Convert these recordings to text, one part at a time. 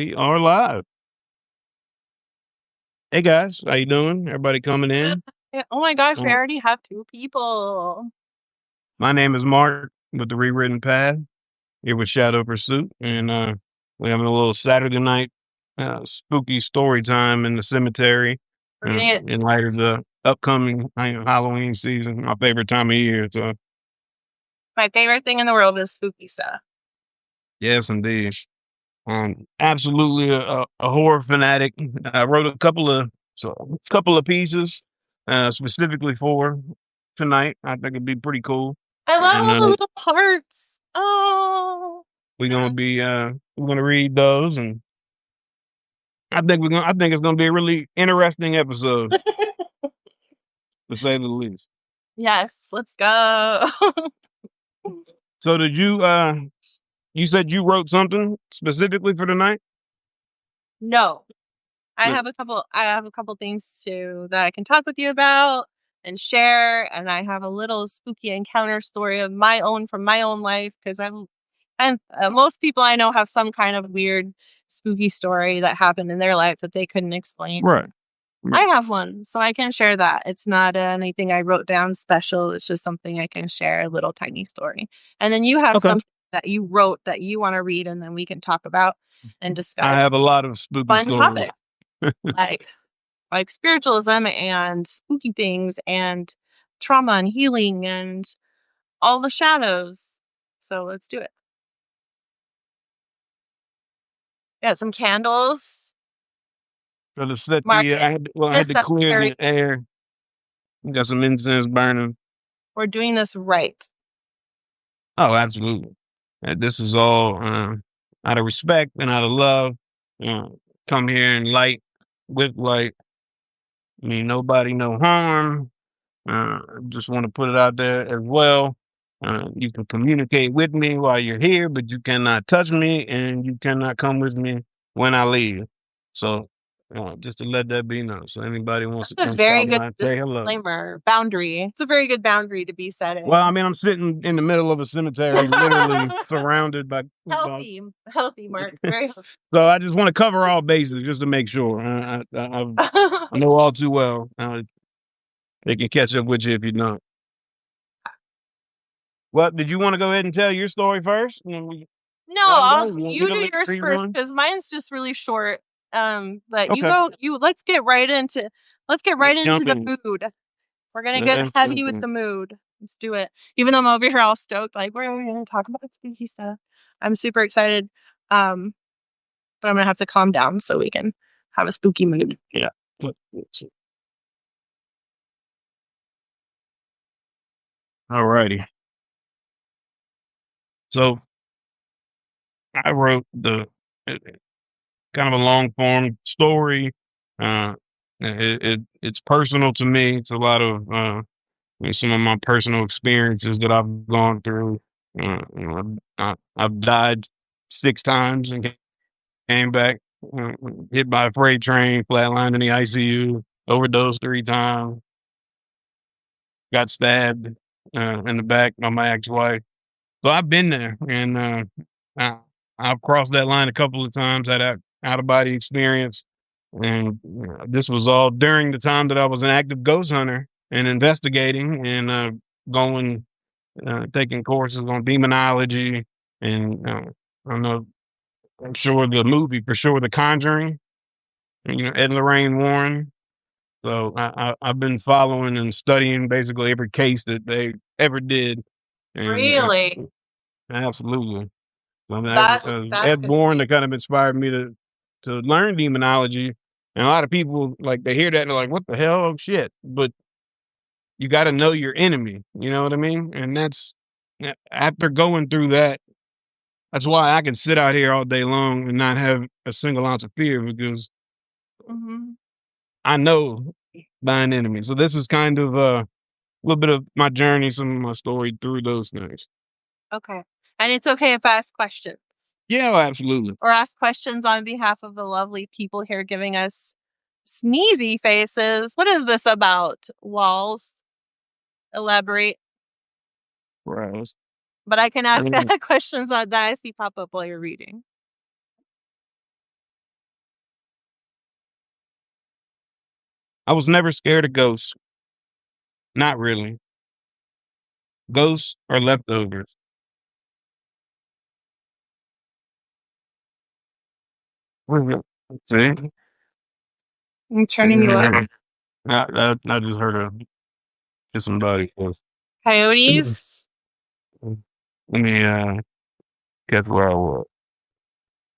We are live. Hey guys, how you doing? Everybody coming in? Oh my gosh, we Um, already have 2 people. My name is Mark with the Rewritten Path. Here with Shadow Pursuit, and we're having a little Saturday night spooky story time in the cemetery Reading it. in light of the upcoming Halloween season. My favorite time of year. So My favorite thing in the world is spooky stuff. yes, indeed. Absolutely a horror fanatic. I wrote a couple of pieces specifically for tonight. I think it'd be pretty cool. I love And all the little parts. Oh. we're gonna read those, and I think it's gonna be a really interesting episode, to say the least. Yes, let's go. So did you said you wrote something specifically for tonight? No. I No. have a couple things that I can talk with you about and share, and I have a little spooky encounter story of my own from my own life because most people I know have some kind of weird spooky story that happened in their life that they couldn't explain. Right. I have one, so I can share that. It's not anything I wrote down special. It's just something I can share, a little tiny story. And then you have Okay. something that you wrote that you want to read, and then we can talk about and I discuss have a lot of spooky fun stories. topics like spiritualism and spooky things and trauma and healing and all the shadows. So let's do it. Got some candles. For the set Mark the it. I had to clear the air. We got some incense burning. We're doing this right. Oh, absolutely. This is all out of respect and out of love. Uh, Come here and light with light. I mean, nobody, no harm. Just want to put it out there as well. You can communicate with me while you're here, but you cannot touch me and you cannot come with me when I leave. So, just to let that be known. So, anybody wants to That's a come very stop good by and say hello. disclaimer. Boundary. It's a very good boundary to be setting. Well, I mean, I'm sitting in the middle of a cemetery, literally surrounded by. Healthy, Mark. Very healthy. So I just want to cover all bases just to make sure. I know all too well. They can catch up with you if you don't. Well, did you want to go ahead and tell your story first? No, you do yours first because mine's just really short. But Okay. let's get right into the mood. We're gonna get heavy with the mood. Let's do it. Even though I'm over here all stoked, like we're gonna talk about spooky stuff. I'm super excited. But I'm gonna have to calm down so we can have a spooky mood. Yeah. All righty. So I wrote kind of a long form story. It's personal to me. It's a lot of some of my personal experiences that I've gone through. I've died 6 times and came back. Hit by a freight train, flatlined in the ICU, overdosed 3 times, got stabbed in the back by my ex-wife. So I've been there, and I, I've crossed that line a couple of times. Had a out of body experience, and this was all during the time that I was an active ghost hunter and investigating and going, taking courses on demonology, and I know I'm sure the movie for sure, The Conjuring. Ed and Lorraine Warren. So I've been following and studying basically every case that they ever did. And Really? absolutely. So, I mean, That's Ed Warren that kind of inspired me to learn demonology. And a lot of people like they hear that and they're like, "What the hell? Oh shit!" But you got to know your enemy. You know what I mean? And that's after going through that. That's why I can sit out here all day long and not have a single ounce of fear because Mm-hmm. I know my enemy. So this is kind of a little bit of my journey, some of my story through those things. Okay. And it's okay if I ask questions. Yeah, well, absolutely. Or ask questions on behalf of the lovely people here giving us sneezy faces. What is this about? Walls. Elaborate. Right. But I can ask mean, questions that I see pop up while you're reading. I was never scared of ghosts. Not really. Ghosts are leftovers. See? I'm turning you up. I just heard somebody else. Coyotes. Let me guess where I was.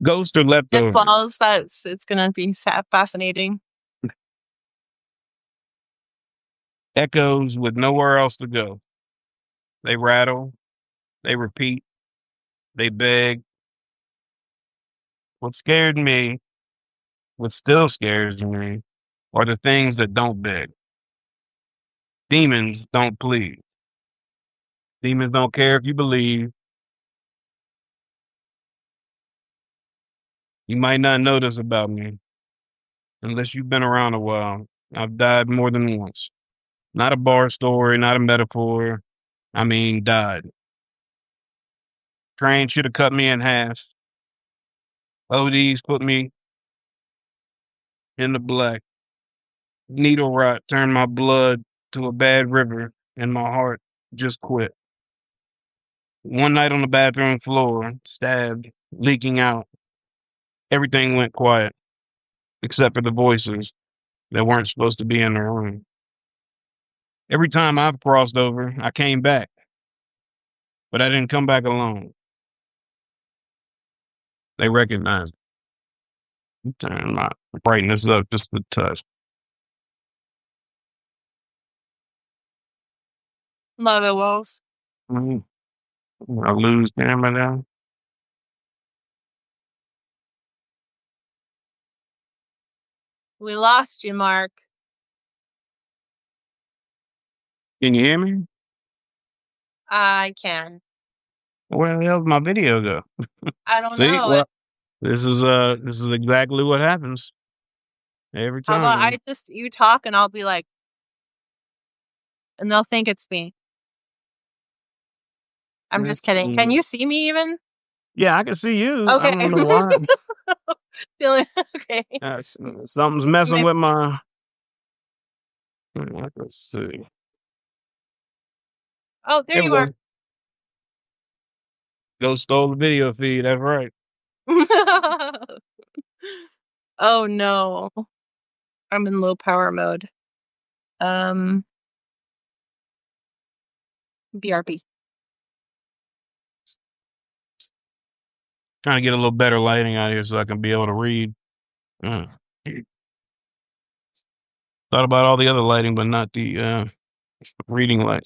Ghosts are It leftovers. falls. It's gonna be fascinating. Echoes with nowhere else to go. They rattle, they repeat, they beg. What scared me, what still scares me, are the things that don't beg. Demons don't plead. Demons don't care if you believe. You might not know this about me unless you've been around a while. I've died more than once. Not a bar story, not a metaphor. I mean, died. Train should have cut me in half. ODs put me in the black. Needle rot turned my blood to a bad river, and my heart just quit. One night on the bathroom floor, stabbed, leaking out. Everything went quiet, except for the voices that weren't supposed to be in the room. Every time I've crossed over, I came back, but I didn't come back alone. They recognized me. Turn my brightness up just a touch. Love it, Wolves. I lose camera now. We lost you, Mark. Can you hear me? I can. Where the hell did my video go? I don't See, know. well, this is exactly what happens every How about time. you talk and I'll be like, and they'll think it's me. I'm just kidding. Can you see me even? Yeah, I can see you. Okay. I don't know why. Okay. Something's messing with my. Let's see. Oh, there you are. Go stole the video feed. That's right. Oh no. I'm in low power mode. BRB. Trying to get a little better lighting out here so I can be able to read. Thought about all the other lighting, but not the reading light.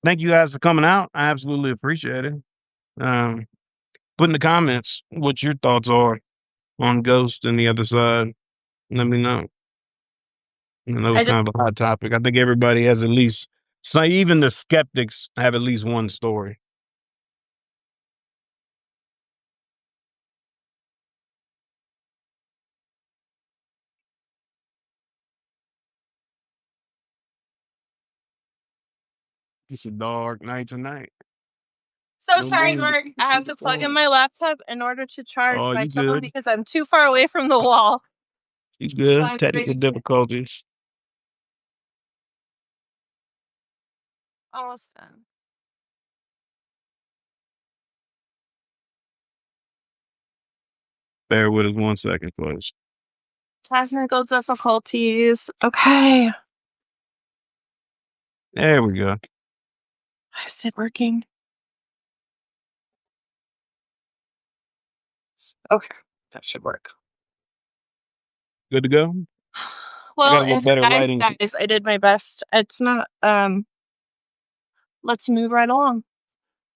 Thank you guys for coming out. I absolutely appreciate it. Put in the comments what your thoughts are on Ghost and the other side. Let me know. I know it's kind of a hot topic. I think everybody has at least, so even the skeptics have at least one story. It's a dark night tonight. So sorry, Mark. I have to plug in my laptop in order to charge my phone because I'm too far away from the wall. You good? Technical difficulties. Almost done. Bear with us 1 second, please. Technical difficulties. Okay. There we go. Is it working? Okay. That should work. Good to go? Well, if guys, I did my best. It's not, let's move right along.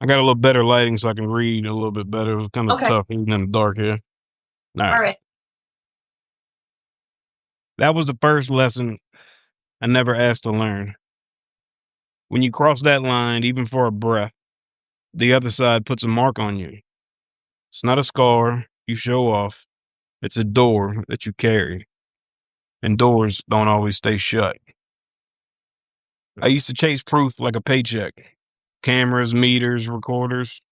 I got a little better lighting so I can read a little bit better. It was kind of tough even in the dark here. All right. That was the first lesson I never asked to learn. When you cross that line, even for a breath, the other side puts a mark on you. It's not a scar you show off. It's a door that you carry. and doors don't always stay shut. I used to chase proof like a paycheck. Cameras, meters, recorders.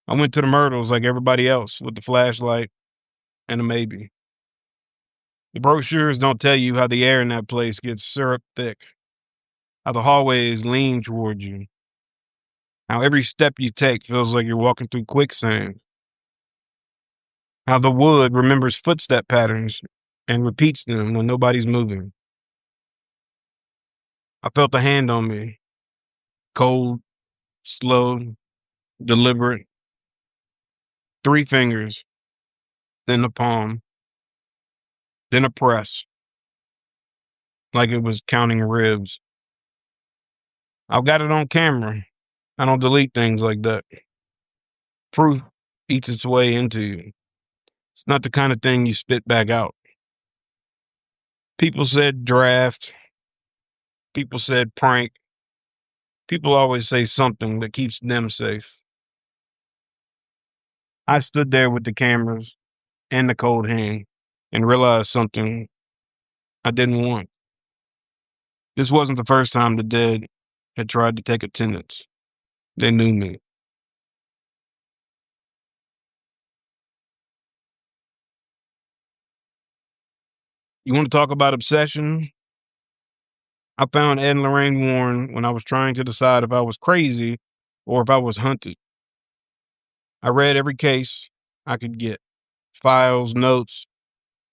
I went to the Myrtles like everybody else with the flashlight and a maybe. The brochures don't tell you how the air in that place gets syrup thick, how the hallways lean towards you, how every step you take feels like you're walking through quicksand, how the wood remembers footstep patterns and repeats them when nobody's moving. I felt a hand on me, cold, slow, deliberate. 3 fingers, then a palm, then a press, like it was counting ribs. I've got it on camera. I don't delete things like that. Proof eats its way into you. It's not the kind of thing you spit back out. People said draft. People said prank. People always say something that keeps them safe. I stood there with the cameras and the cold hand and realized something I didn't want. This wasn't the first time the dead had tried to take attendance. They knew me. You want to talk about obsession? I found Ed and Lorraine Warren when I was trying to decide if I was crazy or if I was hunted. I read every case I could get, files, notes,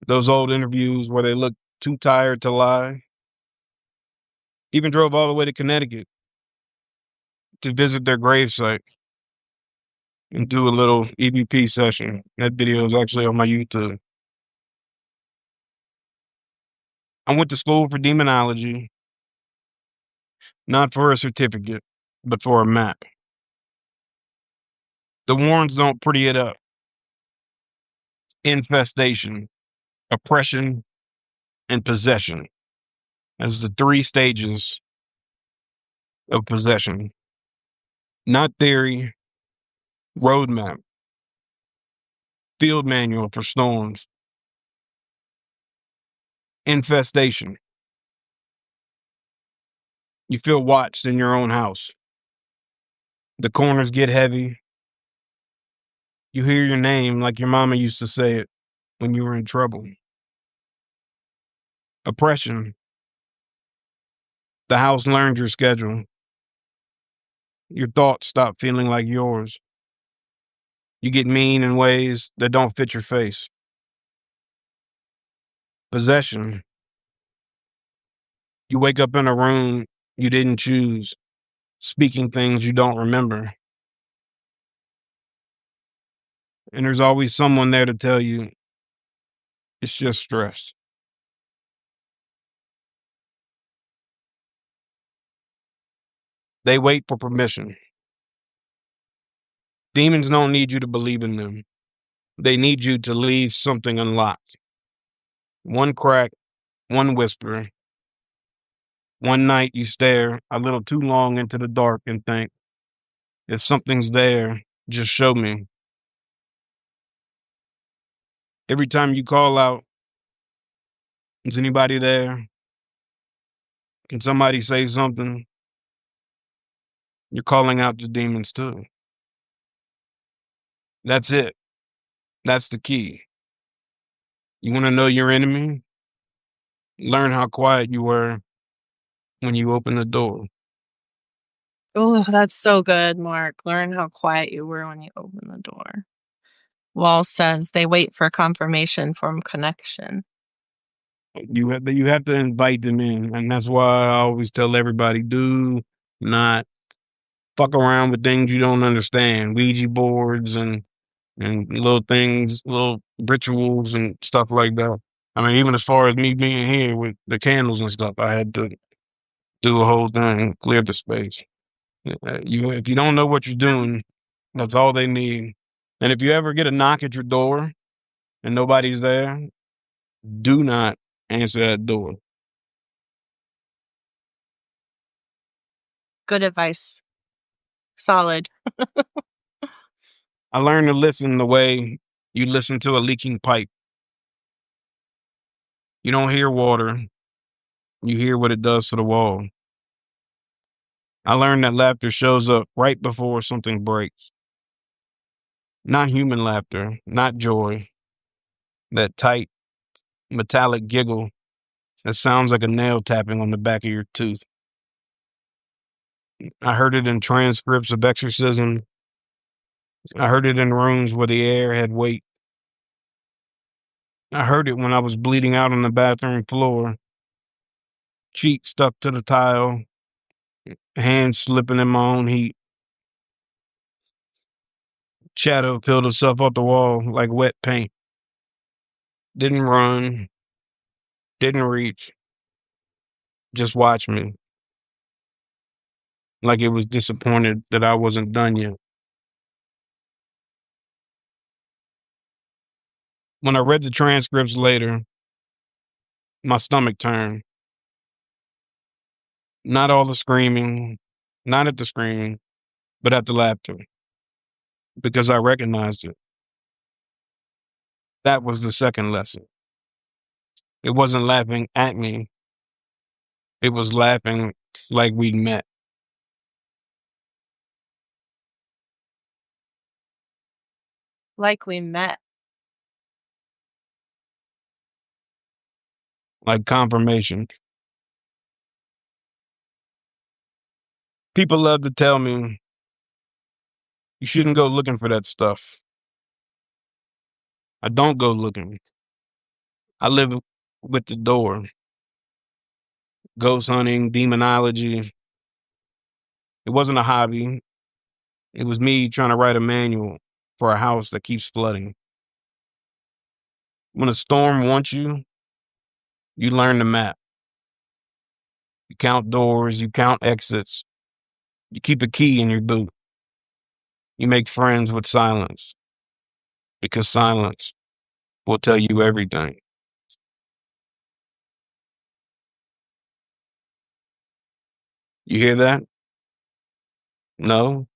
those old interviews where they looked too tired to lie. Even drove all the way to Connecticut to visit their gravesite and do a little EVP session. That video is actually on my YouTube. I went to school for demonology, not for a certificate, but for a map. The Warrens don't pretty it up. Infestation, oppression, and possession as the 3 stages of possession. Not theory, roadmap, field manual for storms. Infestation. You feel watched in your own house. The corners get heavy. You hear your name like your mama used to say it when you were in trouble. Oppression. The house learned your schedule. Your thoughts stop feeling like yours. You get mean in ways that don't fit your face. Possession. You wake up in a room you didn't choose, speaking things you don't remember. And there's always someone there to tell you it's just stress. They wait for permission. Demons don't need you to believe in them. They need you to leave something unlocked. One crack, one whisper. One night you stare a little too long into the dark and think, if something's there, just show me. Every time you call out, is anybody there? Can somebody say something? You're calling out the demons too. That's it. That's the key. You want to know your enemy? Learn how quiet you were when you opened the door. Oh, that's so good, Mark. Learn how quiet you were when you opened the door. Wall says they wait for confirmation from connection. You have to invite them in, and that's why I always tell everybody: do not fuck around with things you don't understand, Ouija boards and little things, little rituals and stuff like that. I mean, even as far as me being here with the candles and stuff, I had to do a whole thing, clear the space. If you don't know what you're doing, that's all they need. And if you ever get a knock at your door and nobody's there, do not answer that door. Good advice. Solid. I learned to listen the way you listen to a leaking pipe. You don't hear water. You hear what it does to the wall. I learned that laughter shows up right before something breaks. Not human laughter, not joy. That tight, metallic giggle that sounds like a nail tapping on the back of your tooth. I heard it in transcripts of exorcism. I heard it in rooms where the air had weight. I heard it when I was bleeding out on the bathroom floor, cheek stuck to the tile, hands slipping in my own heat. Shadow peeled itself off the wall like wet paint. Didn't run, didn't reach, just watched me. Like it was disappointed that I wasn't done yet. When I read the transcripts later, my stomach turned. Not all the screaming, not at the screaming, but at the laughter. Because I recognized it. That was the second lesson. It wasn't laughing at me. It was laughing like we'd met. Like we met. Like confirmation. People love to tell me, you shouldn't go looking for that stuff. I don't go looking. I live with the door. Ghost hunting, demonology. It wasn't a hobby. It was me trying to write a manual for a house that keeps flooding. When a storm wants you, you learn the map. You count doors, you count exits. You keep a key in your boot. You make friends with silence. Because silence will tell you everything. You hear that? No?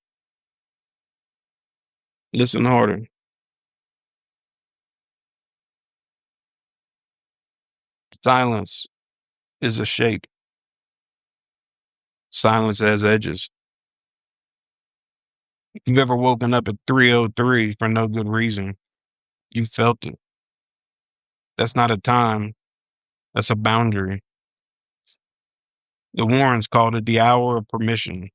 Listen harder. Silence is a shape. Silence has edges. If you've ever woken up at 3:03 for no good reason, you felt it. That's not a time. That's a boundary. The Warrens called it the hour of permission.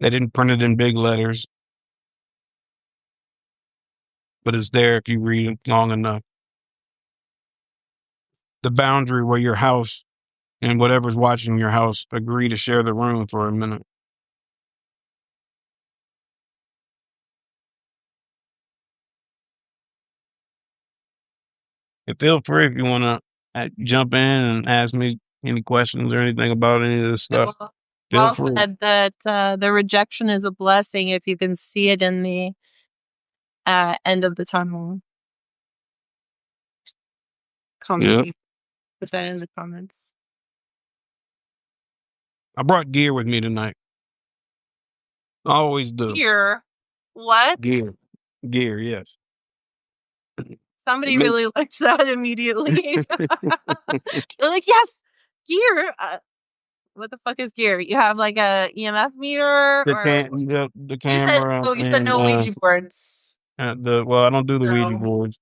They didn't print it in big letters, but it's there if you read it long enough. The boundary where your house and whatever's watching your house agree to share the room for a minute. And feel free if you want to jump in and ask me any questions or anything about any of this stuff. Well said that the rejection is a blessing if you can see it in the end of the tunnel. Comment. Yep. Put that in the comments. I brought gear with me tonight. I always do. Gear? What? Gear, yes. Somebody really liked that immediately. They're like, yes, gear. What the fuck is gear? You have like a EMF meter? The camera. You said no Ouija boards. Well, I don't do the Ouija boards.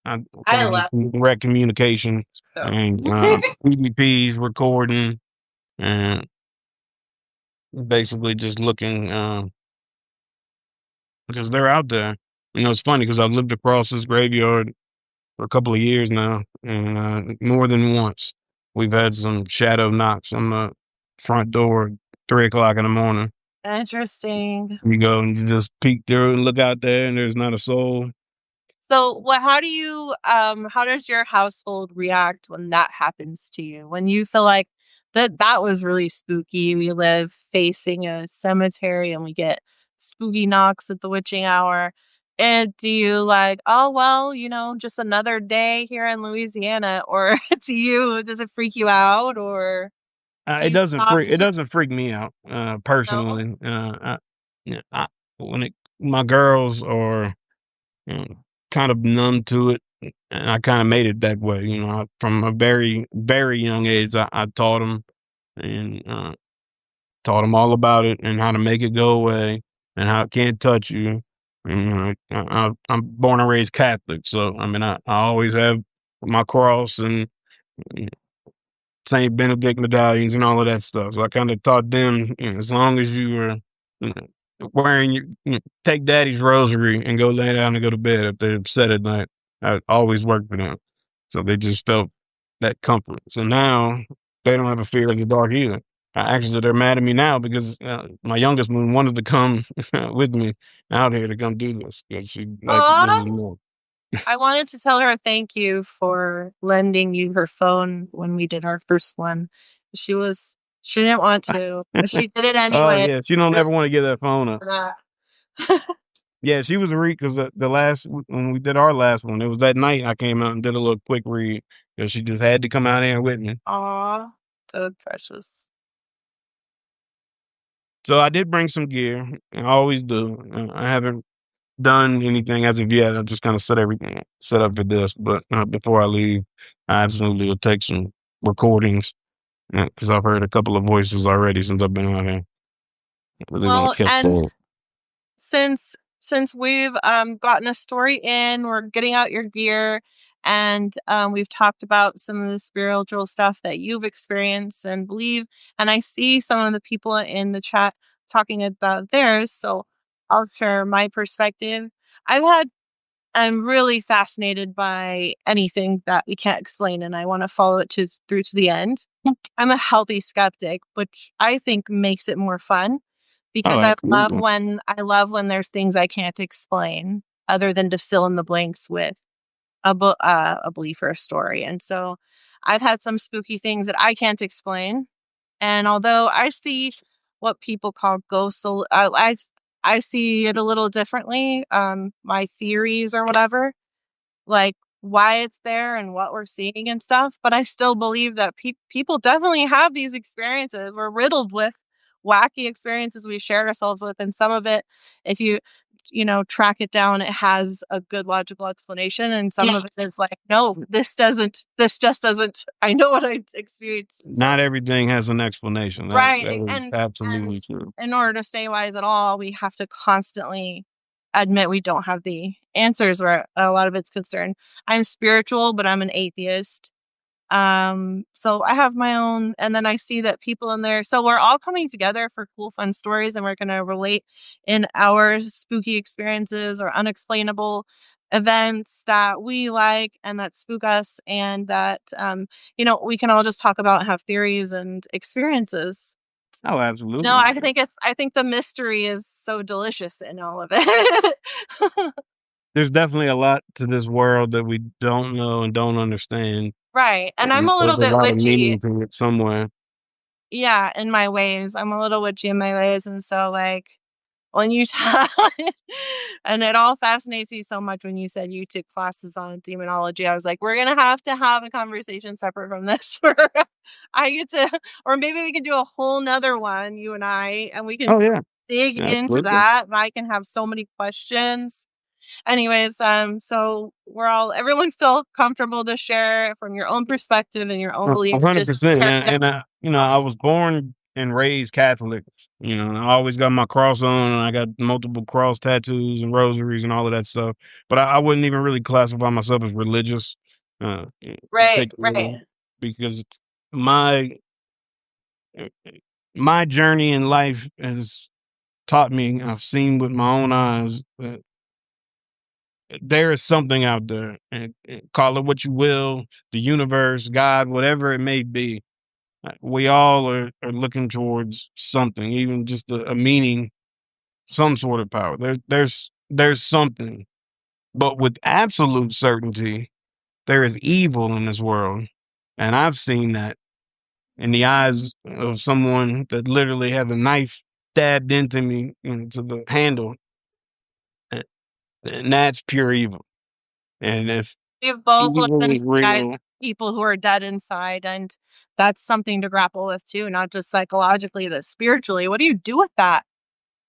I love direct communication and EVPs recording and basically just looking because they're out there. You know, it's funny because I've lived across this graveyard for a couple of years now, and more than once we've had some shadow knocks on the front door at 3:00 in the morning. Interesting. You go and you just peek through and look out there, and there's not a soul. So, how does your household react when that happens to you? When you feel like that was really spooky. We live facing a cemetery, and we get spooky knocks at the witching hour. And do you like, oh, well, just another day here in Louisiana, or does it freak you out, or it doesn't freak me out personally. No? My girls are kind of numb to it. and I kind of made it that way. From a very, very young age, I taught them and taught them all about it and how to make it go away and how it can't touch you. And I'm born and raised Catholic, so I mean, I always have my cross and Saint Benedict medallions and all of that stuff. So I kind of taught them, as long as you were you wearing take daddy's rosary and go lay down and go to bed if they're upset at night. I always worked for them. So they just felt that comfort. So now they don't have a fear of the dark either. Actually, they're mad at me now because my youngest one wanted to come with me out here to come do this because she likes it just as Aw. much. I wanted to tell her thank you for lending you her phone when we did our first one. She didn't want to, but she did it Oh anyway. yeah, she don't ever want to give that phone up. For that. Yeah, she was a read because the last when we did our last one, it was that night I came out and did a little quick read because she just had to come out here with me. Aw, so precious. So I did bring some gear. I always do. I haven't done anything as of yet. I just kind of set up for this. But before I leave, I absolutely will take some recordings because I've heard a couple of voices already since I've been out here. I really want Well, to catch and that. since we've gotten a story in, we're getting out your gear, and we've talked about some of the spiritual stuff that you've experienced and believe, and I see some of the people in the chat talking about theirs, so I'll share my perspective. I'm really fascinated by anything that we can't explain, and I want to follow it through to the end. I'm a healthy skeptic, which I think makes it more fun Oh, because absolutely. I love when there's things I can't explain other than to fill in the blanks with a belief or a story. And so I've had some spooky things that I can't explain. And although I see what people call ghosts, I see it a little differently. My theories or whatever, like why it's there and what we're seeing and stuff. But I still believe that people definitely have these experiences. We're riddled with wacky experiences we shared ourselves with, and some of it, if you track it down, it has a good logical explanation, and some of it is like, no, this just doesn't. I know what I experienced. And so, Not everything has an explanation. That right, is and absolutely true. in order to stay wise at all, we have to constantly admit we don't have the answers where a lot of it's concerned. I'm spiritual, but I'm an atheist. So I have my own, and then I see that people in there. So we're all coming together for cool, fun stories, and we're going to relate in our spooky experiences or unexplainable events that we like and that spook us, and that we can all just talk about and have theories and experiences. Oh, No, absolutely. I think the mystery is so delicious in all of it. There's definitely a lot to this world that we don't know and don't understand. Right. And I'm a There's little a bit lot of witchy. meaning to it somewhere. Yeah, in my ways. I'm a little witchy in my ways. And so, like, when you talk, and it all fascinates me so much when you said you took classes on demonology. I was like, we're going to have a conversation separate from this where I get to, or maybe we can do a whole nother one, you and I, and we can Oh yeah, dig into absolutely. that. And I can have so many questions. Anyways, so everyone feel comfortable to share from your own perspective and your own beliefs. Just 100%. share And I was born and raised Catholic. I always got my cross on, and I got multiple cross tattoos and rosaries and all of that stuff. But I wouldn't even really classify myself as religious, right, particularly because my my journey in life has taught me. I've seen with my own eyes that there is something out there, and call it what you will, the universe, God, whatever it may be. We all are looking towards something, even just a meaning, some sort of power. There's something, but with absolute certainty, there is evil in this world, and I've seen that in the eyes of someone that literally had a knife stabbed into me into the handle, a- and that's pure evil. And if we've both looked evil into is the eyes of real, people who are dead inside, and that's something to grapple with too, not just psychologically, but spiritually. What do you do with that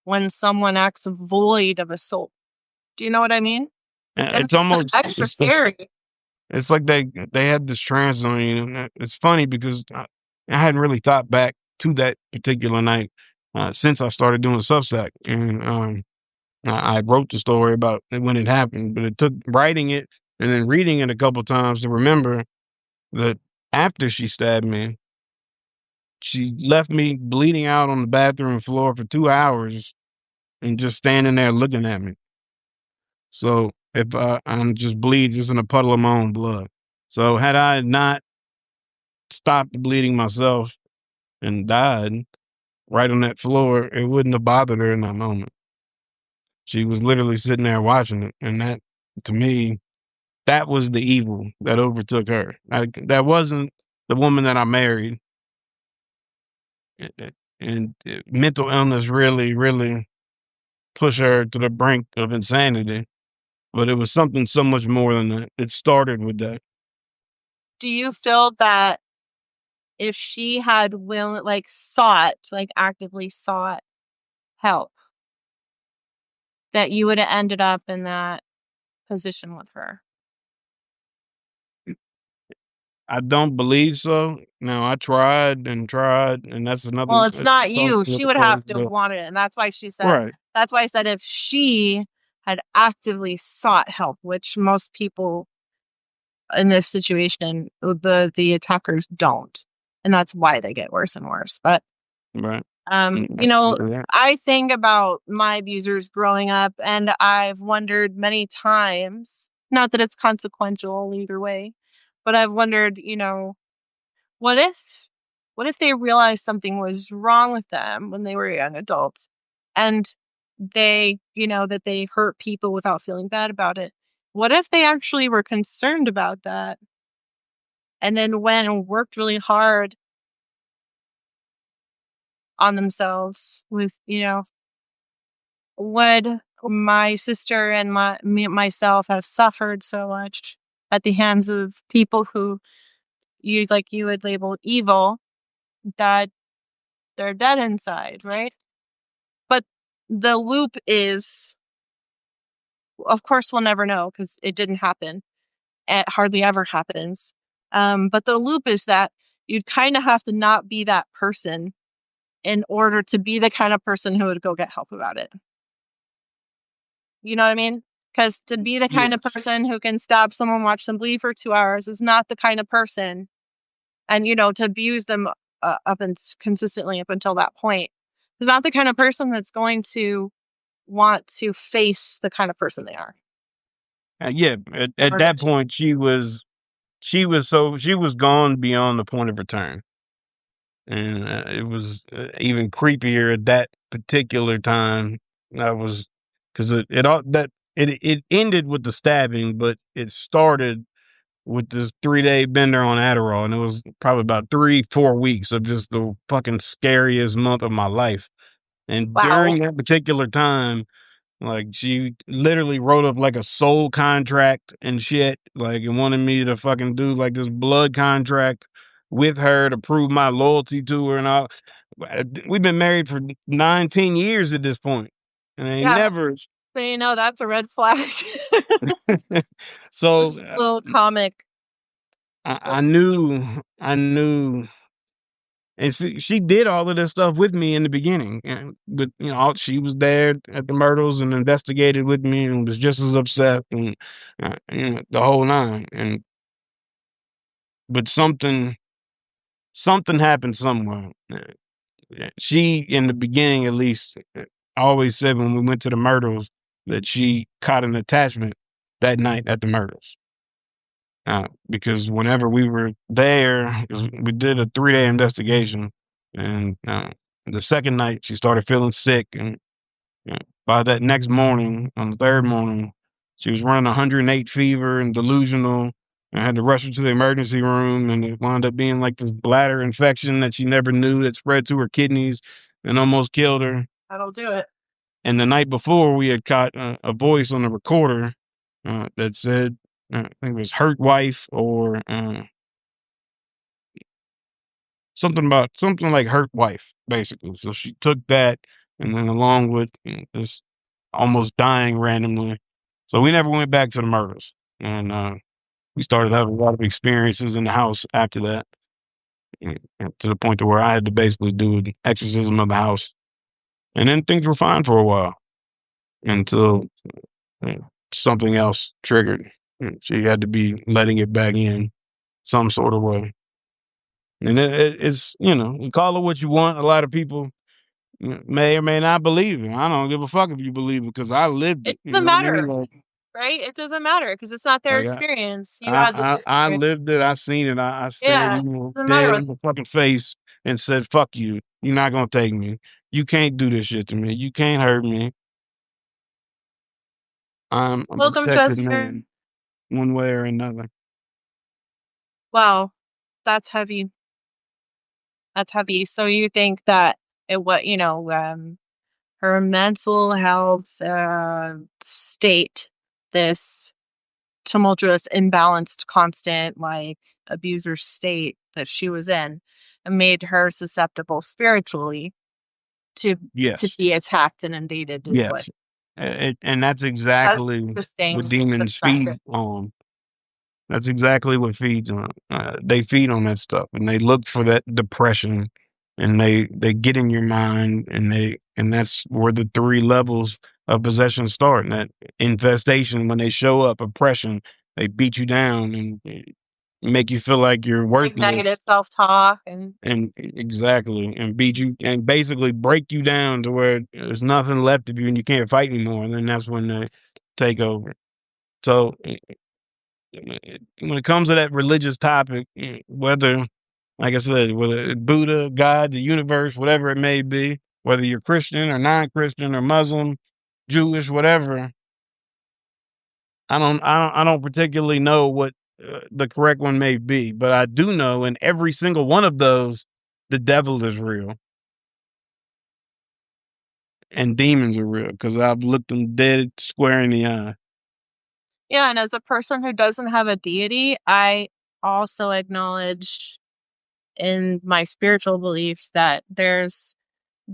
when someone acts void of a soul? Do you know what I mean? And it's almost extra scary. it's like they had this trance on you. And it's funny because I hadn't really thought back to that particular night since I started doing Substack, and I wrote the story about when it happened. But it took writing it and then reading it a couple times to remember that after she stabbed me, she left me bleeding out on the bathroom floor for 2 hours and just standing there looking at me. So if I'm just bleeding, just in a puddle of my own blood. So had I not stopped bleeding myself and died right on that floor, it wouldn't have bothered her in that moment. She was literally sitting there watching it, and that, to me, that was the evil that overtook her. That wasn't the woman that I married, and mental illness really, really pushed her to the brink of insanity. But it was something so much more than that. It started with that. Do you feel that if she had actively sought help, that you would have ended up in that position with her? I don't believe so. Now I tried, and that's another. Well, it's not That's you. She another would story. have to have wanted it. And that's why Right, I said if she had actively sought help, which most people in this situation, the attackers don't. And that's why they get worse and worse. But right. Yeah. I think about my abusers growing up, and I've wondered many times, not that it's consequential either way, but I've wondered, what if they realized something was wrong with them when they were young adults, and that they hurt people without feeling bad about it? What if they actually were concerned about that and then went and worked really hard on themselves with, would my sister and myself have suffered so much at the hands of people who you would label evil, that they're dead inside, right? But the loop is, of course, we'll never know because it didn't happen. It hardly ever happens. But the loop is that you'd kind of have to not be that person in order to be the kind of person who would go get help about it. You know what I mean? Because to be the kind of person who can stab someone, watch them bleed for 2 hours is not the kind of person. And, to abuse them consistently up until that point is not the kind of person that's going to want to face the kind of person they are. Yeah. At that point, she was gone beyond the point of return, and it was even creepier at that particular time. That was because it ended with the stabbing, but it started with this 3-day bender on Adderall, and it was probably about 3-4 weeks of just the fucking scariest month of my life. And Wow. during that particular time, like, she literally wrote up like a soul contract and shit, like, and wanted me to fucking do like this blood contract with her to prove my loyalty to her and all. We've been married for 19 years at this point, and I never. So that's a red flag. So Just a little comic. I knew, and she did all of this stuff with me in the beginning. But she was there at the Myrtles and investigated with me and was just as upset and the whole nine. But something happened somewhere. She, in the beginning at least, always said when we went to the Myrtles that she caught an attachment that night at the Myrtles. Because whenever we were there, we did a 3-day investigation, and the second night she started feeling sick, and by that next morning, on the third morning, she was running 108 fever and delusional. I had to rush her to the emergency room, and it wound up being like this bladder infection that she never knew that spread to her kidneys and almost killed her. That'll do it. And the night before, we had caught a voice on the recorder that said, I think it was hurt wife or something like hurt wife, basically. So she took that, and then along with this almost dying randomly. So we never went back to the Myrtles, and we started having a lot of experiences in the house after that, and to the point to where I had to basically do an exorcism of the house, and then things were fine for a while until uh, something else triggered. She had to be letting it back in some sort of way, and it's you call it what you want. A lot of people may or may not believe it. I don't give a fuck if you believe it because I lived It it. You doesn't know what I mean? matter, right? It doesn't matter because it's not their Like experience. You had this I experience. lived it. I seen it. I stared Yeah, you doesn't matter dead what. in the fucking face and said, "Fuck you. You're not gonna take me. You can't do this shit to me. You can't hurt me. I'm a Welcome, protected Chester. man, one way or another." Wow, that's heavy. That's heavy. So you think that her mental health state, this tumultuous, imbalanced, constant, like abuser state that she was in, made her susceptible spiritually to Yes, be attacked and invaded. Is what yes, and that's that's exactly what interesting demons perspective. feed on. That's exactly what feeds on. They feed on that stuff, and they look for that depression, and they get in your mind, and that's where the three levels of possession start. And that infestation, when they show up, oppression, they beat you down and make you feel like you're Like negative worthless, self talk and and exactly, and beat you and basically break you down to where there's nothing left of you, and you can't fight anymore. And then that's when they take over. So when it comes to that religious topic, whether, like I said, whether it's Buddha, God, the universe, whatever it may be, whether you're Christian or non-Christian or Muslim, Jewish, whatever, I don't particularly know what the correct one may be, but I do know in every single one of those, the devil is real and demons are real because I've looked them dead square in the eye. yeah. And as a person who doesn't have a deity, I also acknowledge in my spiritual beliefs that there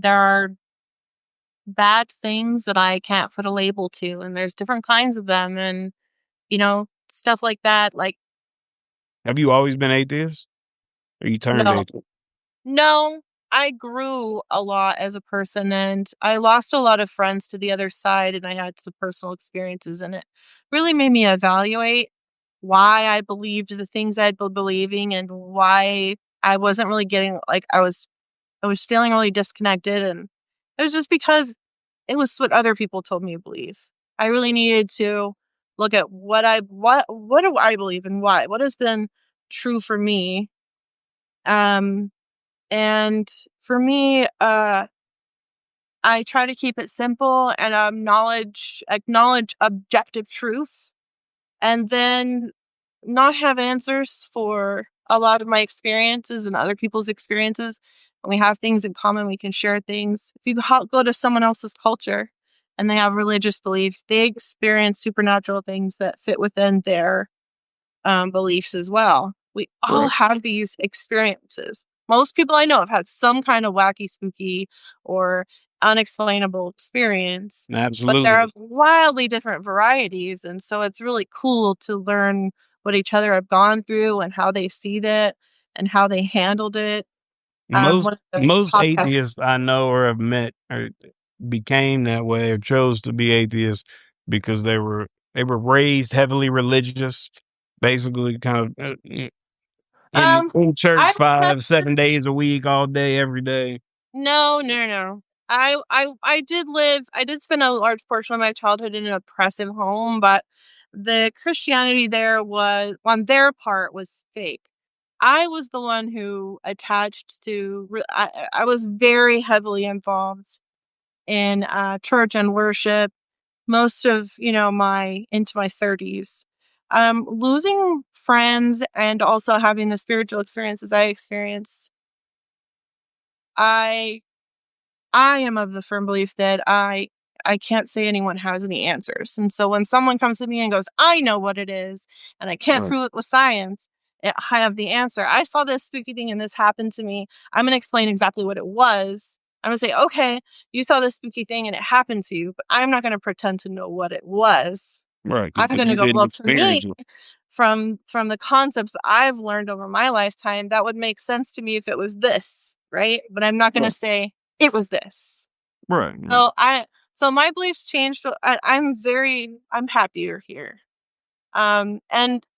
are bad things that I can't put a label to, and there's different kinds of them, and stuff like that. Like, Have you always been atheist, or you turned no, atheist? no, I grew a lot as a person, and I lost a lot of friends to the other side, and I had some personal experiences, and it really made me evaluate why I believed the things I'd been believing, and why I wasn't really getting like I was feeling really disconnected, and it was just because it was what other people told me to believe. I really needed to look at what do I believe and why? What has been true for me? Um and for me, I try to keep it simple and acknowledge objective truth, and then not have answers for a lot of my experiences and other people's experiences. When we have things in common, we can share things. If you go to someone else's culture and they have religious beliefs, they experience supernatural things that fit within their beliefs as well. We all Right. have these experiences. Most people I know have had some kind of wacky, spooky, or unexplainable experience, but there are Absolutely. wildly different varieties. And so it's really cool to learn what each other have gone through and how they see that and how they handled it. One Most of the most podcasts. atheists I know or have met or became that way or chose to be atheists because they were raised heavily religious, basically kind of Um, in church I've met 5 7 days a week, all day, every day. No, no, no. I did spend a large portion of my childhood in an oppressive home, but the Christianity there was on their part was fake. I was the one who attached to. I was very heavily involved in church and worship most of my into my 30s. Losing friends and also having the spiritual experiences I experienced. I I am of the firm belief that I can't say anyone has any answers. And so when someone comes to me and goes, "I know what it is, and I can't Right. prove it with science," I have the answer. I saw this spooky thing and this happened to me. I'm going to explain exactly what it was. I'm going to say, "Okay, you saw this spooky thing and it happened to you," but I'm not going to pretend to know what it was. Right. I'm Because going to you go, didn't "Well, to me, experience it. from the concepts I've learned over my lifetime, that would make sense to me if it was this, right? But I'm not going to say it was this. Right. So my beliefs changed. I'm happier here. And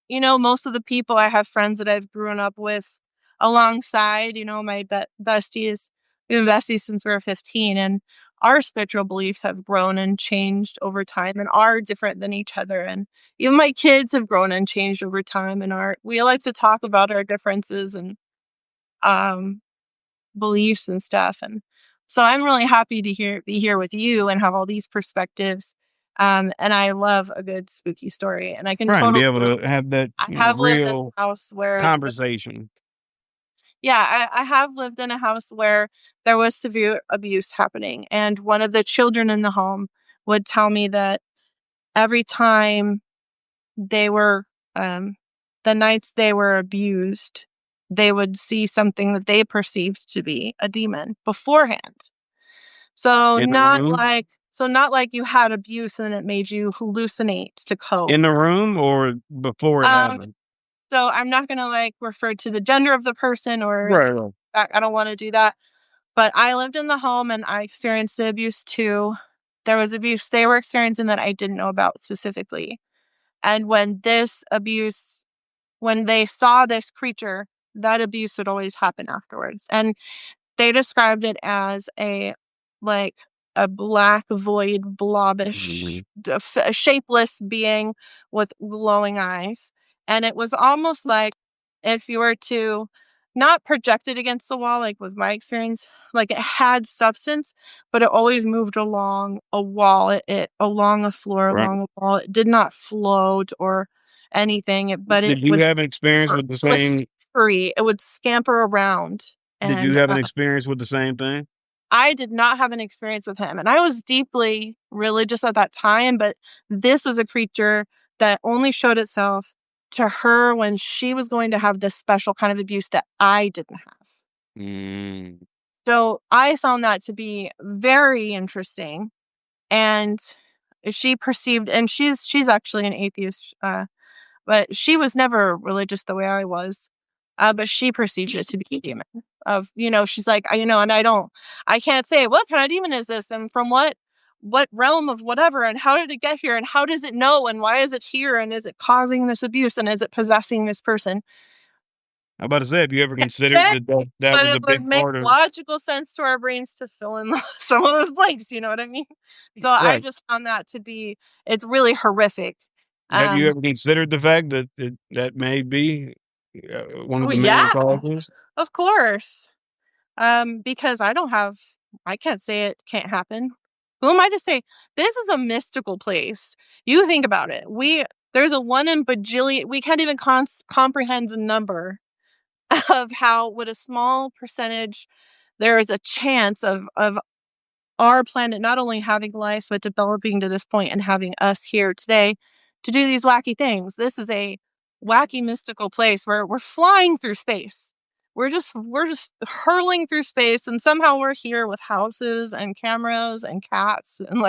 most of the people, I have friends that I've grown up with alongside, my besties. We've been besties since we were 15, and our spiritual beliefs have grown and changed over time and are different than each other. And even my kids have grown and changed over time, and we like to talk about our differences and um, beliefs and stuff. And so I'm really happy to be here with you and have all these perspectives. And I love a good spooky story, and I can Right. Be totally. able to have that I have lived in real a house where, conversation. yeah, I have lived in a house where there was severe abuse happening, and one of the children in the home would tell me that every time they were, the nights they were abused, they would see something that they perceived to be a demon beforehand. So In the not room? like you had abuse and it made you hallucinate to cope. In the room or before it happened? So I'm not going to refer to the gender of the person or Right. I don't want to do that. But I lived in the home and I experienced the abuse too. There was abuse they were experiencing that I didn't know about specifically. And when they saw this creature, that abuse would always happen afterwards. And they described it as like a black void blobbish a shapeless being with glowing eyes, and it was almost like if you were to not project it against the wall, like with my experience, like it had substance, but it always moved along a wall, it along a floor, Right. along a wall. It did not float or anything, but it Did you would have an experience with the it was same? free. It would scamper around. Did you And have an experience with the same thing? I did not have an experience with him. And I was deeply religious at that time, but this was a creature that only showed itself to her when she was going to have this special kind of abuse that I didn't have. Mm. So I found that to be very interesting. And she perceived, and she's actually an atheist, but she was never religious the way I was. But she perceived it to be a demon. She's like, and I can't say what kind of demon is this, and from what realm of whatever, and how did it get here, and how does it know, and why is it here, and is it causing this abuse, and is it possessing this person? I'm about to say, have you ever considered But that was it a would big make part of? logical sense to our brains to fill in some of those blanks. You know what I mean? So I Right. just found that to be, it's really horrific. Have you ever considered the fact that that may be one of the main Yeah, causes? of course. Because I can't say it can't happen. Who am I to say? This is a mystical place. You think about it. There's a 1 in bajillion. We can't even comprehend the number of how, with a small percentage, there is a chance of our planet not only having life, but developing to this point and having us here today to do these wacky things. This is a wacky, mystical place where we're flying through space. We're just hurling through space, and somehow we're here with houses and cameras and cats and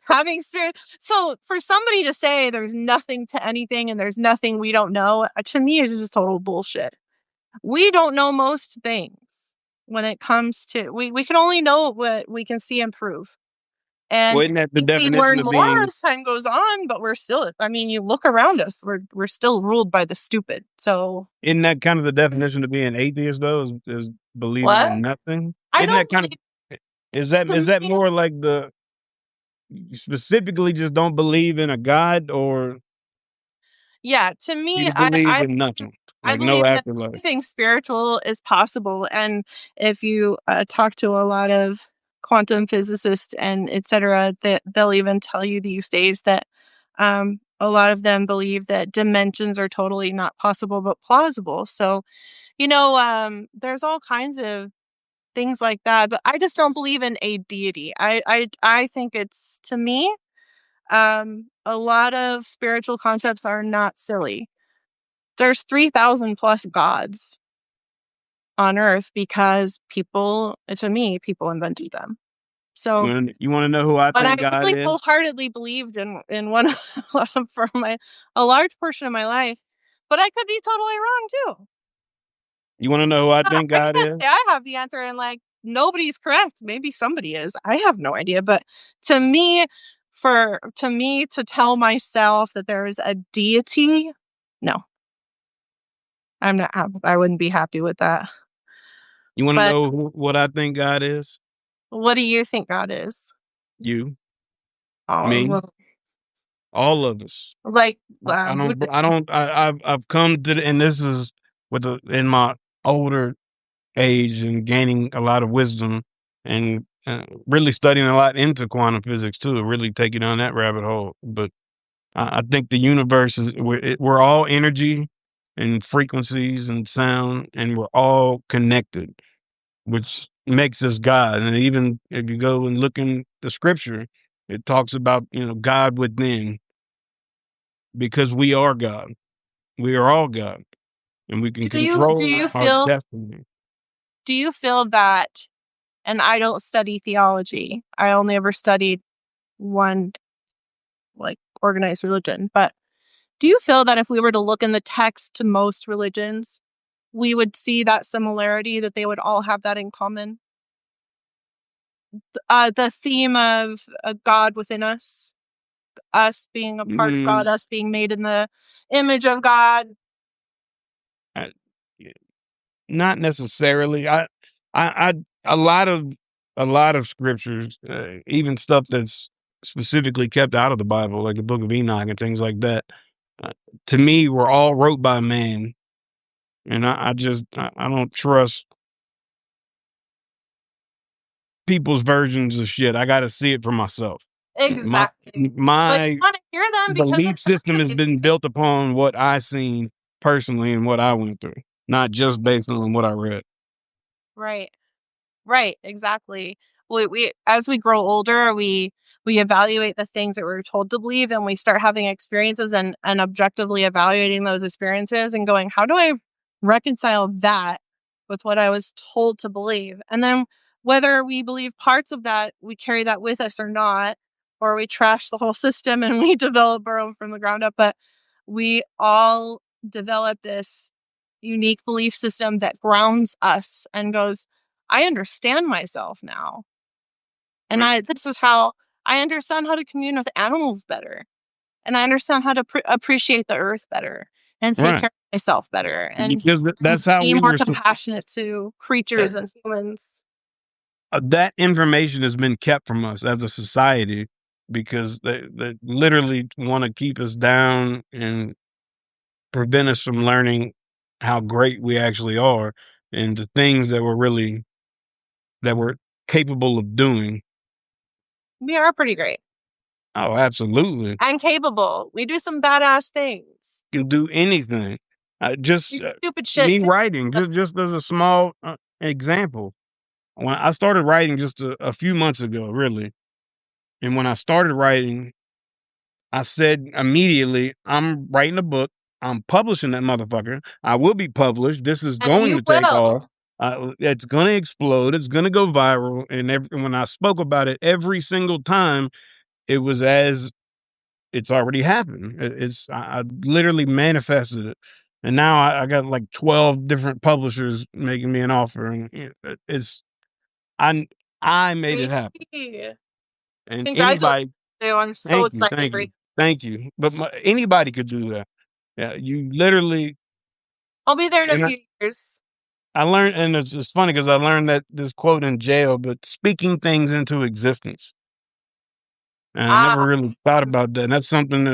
having so for somebody to say there's nothing to anything and there's nothing we don't know, to me is just total bullshit. We don't know most things when it comes to, we can only know what we can see and prove. And Well, isn't that the we definition learn of more being? as time goes on, but we're still, you look around us, we're still ruled by the stupid. So Isn't that kind of the definition of being atheist, though? Is believing what? in nothing? I Isn't that don't kind of? believe, Is to that me, more like the specifically just don't believe in a God, or yeah, to me, you believe in nothing, I like no believe that afterlife? anything spiritual is possible. And if you talk to a lot of quantum physicists and etc., that they'll even tell you these days that a lot of them believe that dimensions are totally not possible but plausible. So, there's all kinds of things like that. But I just don't believe in a deity. I think it's, to me, a lot of spiritual concepts are not silly. There's 3,000 plus gods on earth because people invented them. So, You want to know who I but I think God really is? wholeheartedly believed in one for a large portion of my life, but I could be totally wrong too. You want to know who I think I God can't is? say I have the answer, and like nobody's correct. Maybe somebody is. I have no idea. But to me, to tell myself that there is a deity, no, I'm not. I wouldn't be happy with that. You want to But know what I think God is? what do you think God is? You, Oh, me, well, all of us. like I Buddhism. don't. I've come to, and this is in my older age and gaining a lot of wisdom and really studying a lot into quantum physics too. Really taking on that rabbit hole. But I think the universe is we're all energy and frequencies and sound, and we're all connected, which makes us God. And even if you go and look in the scripture, it talks about God within, because we are God. We are all God, and we can Do control you our feel destiny. that? And I don't study theology. I only ever studied one like organized religion. But do you feel that if we were to look in the text to most religions, we would see that similarity, that they would all have that in common? The theme of God within us being a part of God, Mm, us being made in the image of God. I, Not necessarily. I a lot of scriptures, even stuff that's specifically kept out of the Bible, like the Book of Enoch and things like that. Uh, to me, were all wrote by man, and I don't trust people's versions of shit. I got to see it for myself. My Exactly. But you my want to hear them because belief it's system has actually been built upon what I seen personally and what I went through, not just based on what I read. right. Right, exactly. We as we grow older, we evaluate the things that we're told to believe, and we start having experiences and objectively evaluating those experiences and going, how do I reconcile that with what I was told to believe? And then whether we believe parts of that, we carry that with us or not, or we trash the whole system and we develop our own from the ground up. But we all develop this unique belief system that grounds us and goes, I understand myself now. And Right. this is how I understand how to commune with animals better. And I understand how to appreciate the earth better and take Right. care of myself better and Because that's how be we more were. compassionate to That, creatures and humans. that information has been kept from us as a society, because they literally want to keep us down and prevent us from learning how great we actually are and the things that we're capable of doing. We are pretty great Oh, absolutely. and capable. We do some badass things. Can do anything. Just You stupid shit me too. writing, just as a small example. When I started writing just a few months ago, really, and when I started writing, I said immediately, I'm writing a book. I'm publishing that motherfucker. I will be published. This is And going you to take will. off. It's going to explode. It's going to go viral. And when I spoke about it every single time, it was as it's already happened. I literally manifested it. And now I got like 12 different publishers making me an offer. And I, I made it happen. Crazy. And Congratulations. anybody, I'm so excited thank for you. you, thank you. But anybody could do that. Yeah, you literally. I'll be there in a And few years. I learned, and it's funny because I learned that this quote in jail, but speaking things into existence. And I Ah, never really thought about that. And that's something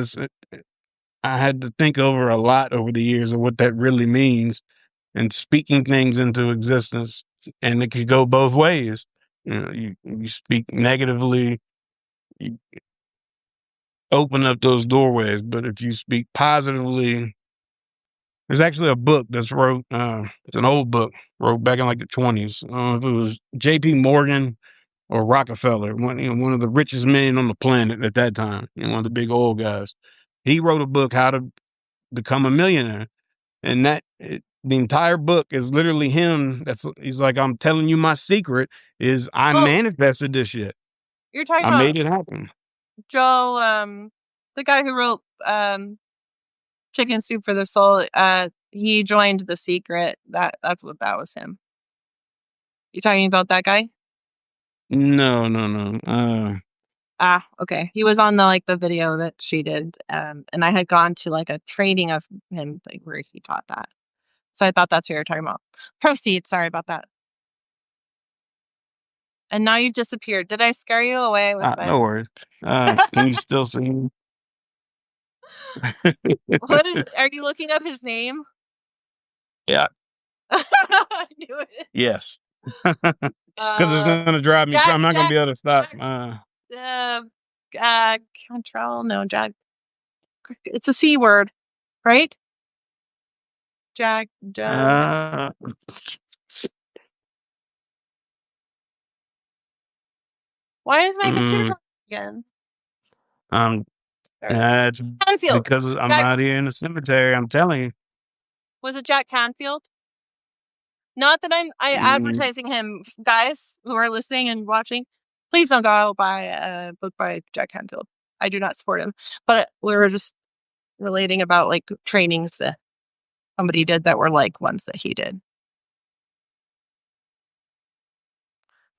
I had to think over a lot over the years of what that really means, and speaking things into existence. And it could go both ways. You speak negatively, you open up those doorways. But if you speak positively, there's actually a book that's wrote. It's an old book wrote back in like the 20s. I don't know if it was J.P. Morgan or Rockefeller, one of the richest men on the planet at that time, one of the big oil guys. He wrote a book, How to Become a Millionaire, and the entire book is literally him. He's like, I'm telling you, my secret is I well, manifested this shit. You're talking I about made it happen. Joe, the guy who wrote Chicken Soup for the Soul. He joined The Secret. That's what that was him. You talking about that guy? No. Ah, okay. He was on the video that she did, and I had gone to like a training of him where he taught that. So I thought that's who you're talking about. Proceed. Sorry about that. And now you've disappeared. Did I scare you away with my? No worries. Can you still see me? Are you looking up his name? Yeah. I knew it. Yes. Because it's gonna drive me. I'm not gonna be able to stop. Cantrell. No, Jack. It's a C word, right? Jack. Joe. Why is my computer again? That's Canfield. because I'm out here in the cemetery. I'm telling you. Was it Jack Canfield? Not that I'm advertising him, guys who are listening and watching. Please don't go buy a book by Jack Canfield. I do not support him. But we were just relating about like trainings that somebody did that were like ones that he did.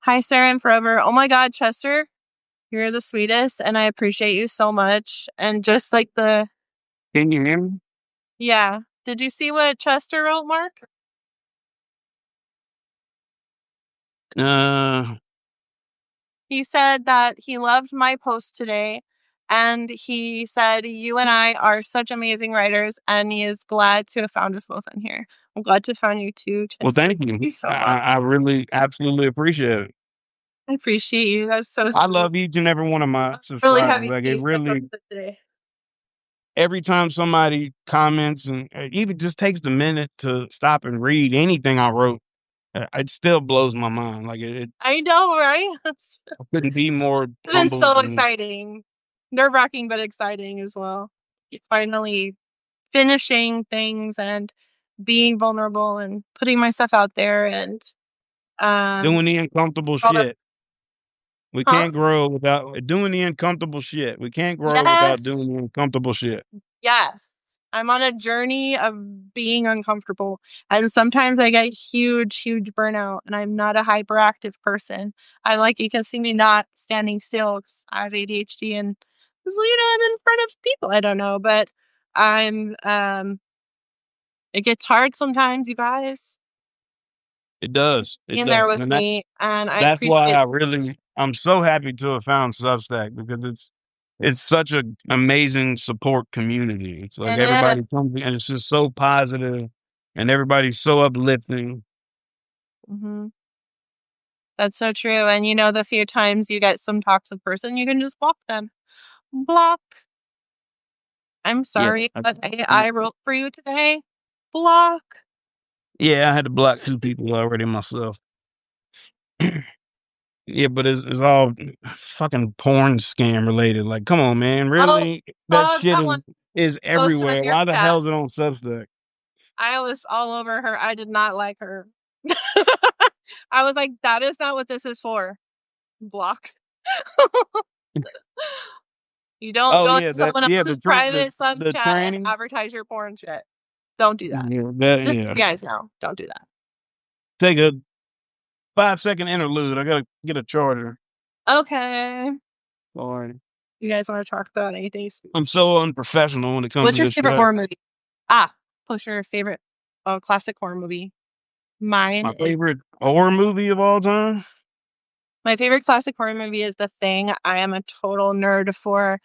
Hi, Sarah and Forever. Oh my God, Chester, you're the sweetest, and I appreciate you so much. And just like Can you hear me? Yeah. Did you see what Chester wrote, Mark? He said that he loved my post today, and he said you and I are such amazing writers, and he is glad to have found us both in here. I'm glad to find you too, Chester. Well, thank you. I really absolutely appreciate it. I appreciate you. That's so sweet. I love each and every one of my subscribers. Really heavy like it really. Today. Every time somebody comments and even just takes the minute to stop and read anything I wrote, it still blows my mind. Like it I know, right? I couldn't be more. It's been so exciting, nerve-wracking, but exciting as well. Finally finishing things and being vulnerable and putting my stuff out there and doing the uncomfortable shit. We can't grow without doing the uncomfortable shit. We can't grow without doing the uncomfortable shit. Yes. I'm on a journey of being uncomfortable. And sometimes I get huge burnout, and I'm not a hyperactive person. I'm like, you can see me not standing still because I have ADHD and, I'm in front of people. I don't know, but it gets hard sometimes, you guys. It does. There with me. And that's why I'm so happy to have found Substack, because it's such an amazing support community. It's like everybody comes and it's just so positive and everybody's so uplifting. Mm-hmm. That's so true. And the few times you get some toxic person, you can just block them. Block. I'm sorry, but I wrote for you today. Block. Yeah, I had to block 2 people already myself. Yeah, but it's all fucking porn scam related. Like, come on, man. Really? That shit is everywhere. Why the hell is it on Substack? I was all over her. I did not like her. I was like, that is not what this is for. Block. You don't go to someone else's private Substack and advertise your porn shit. Don't do that. Just you guys know. Don't do that. Take a 5-second interlude. I gotta get a charger. Okay. Sorry. You guys want to talk about anything? I'm so unprofessional when it comes to this. What's your favorite horror movie? What's your favorite classic horror movie? My favorite horror movie of all time? My favorite classic horror movie is The Thing. I am a total nerd for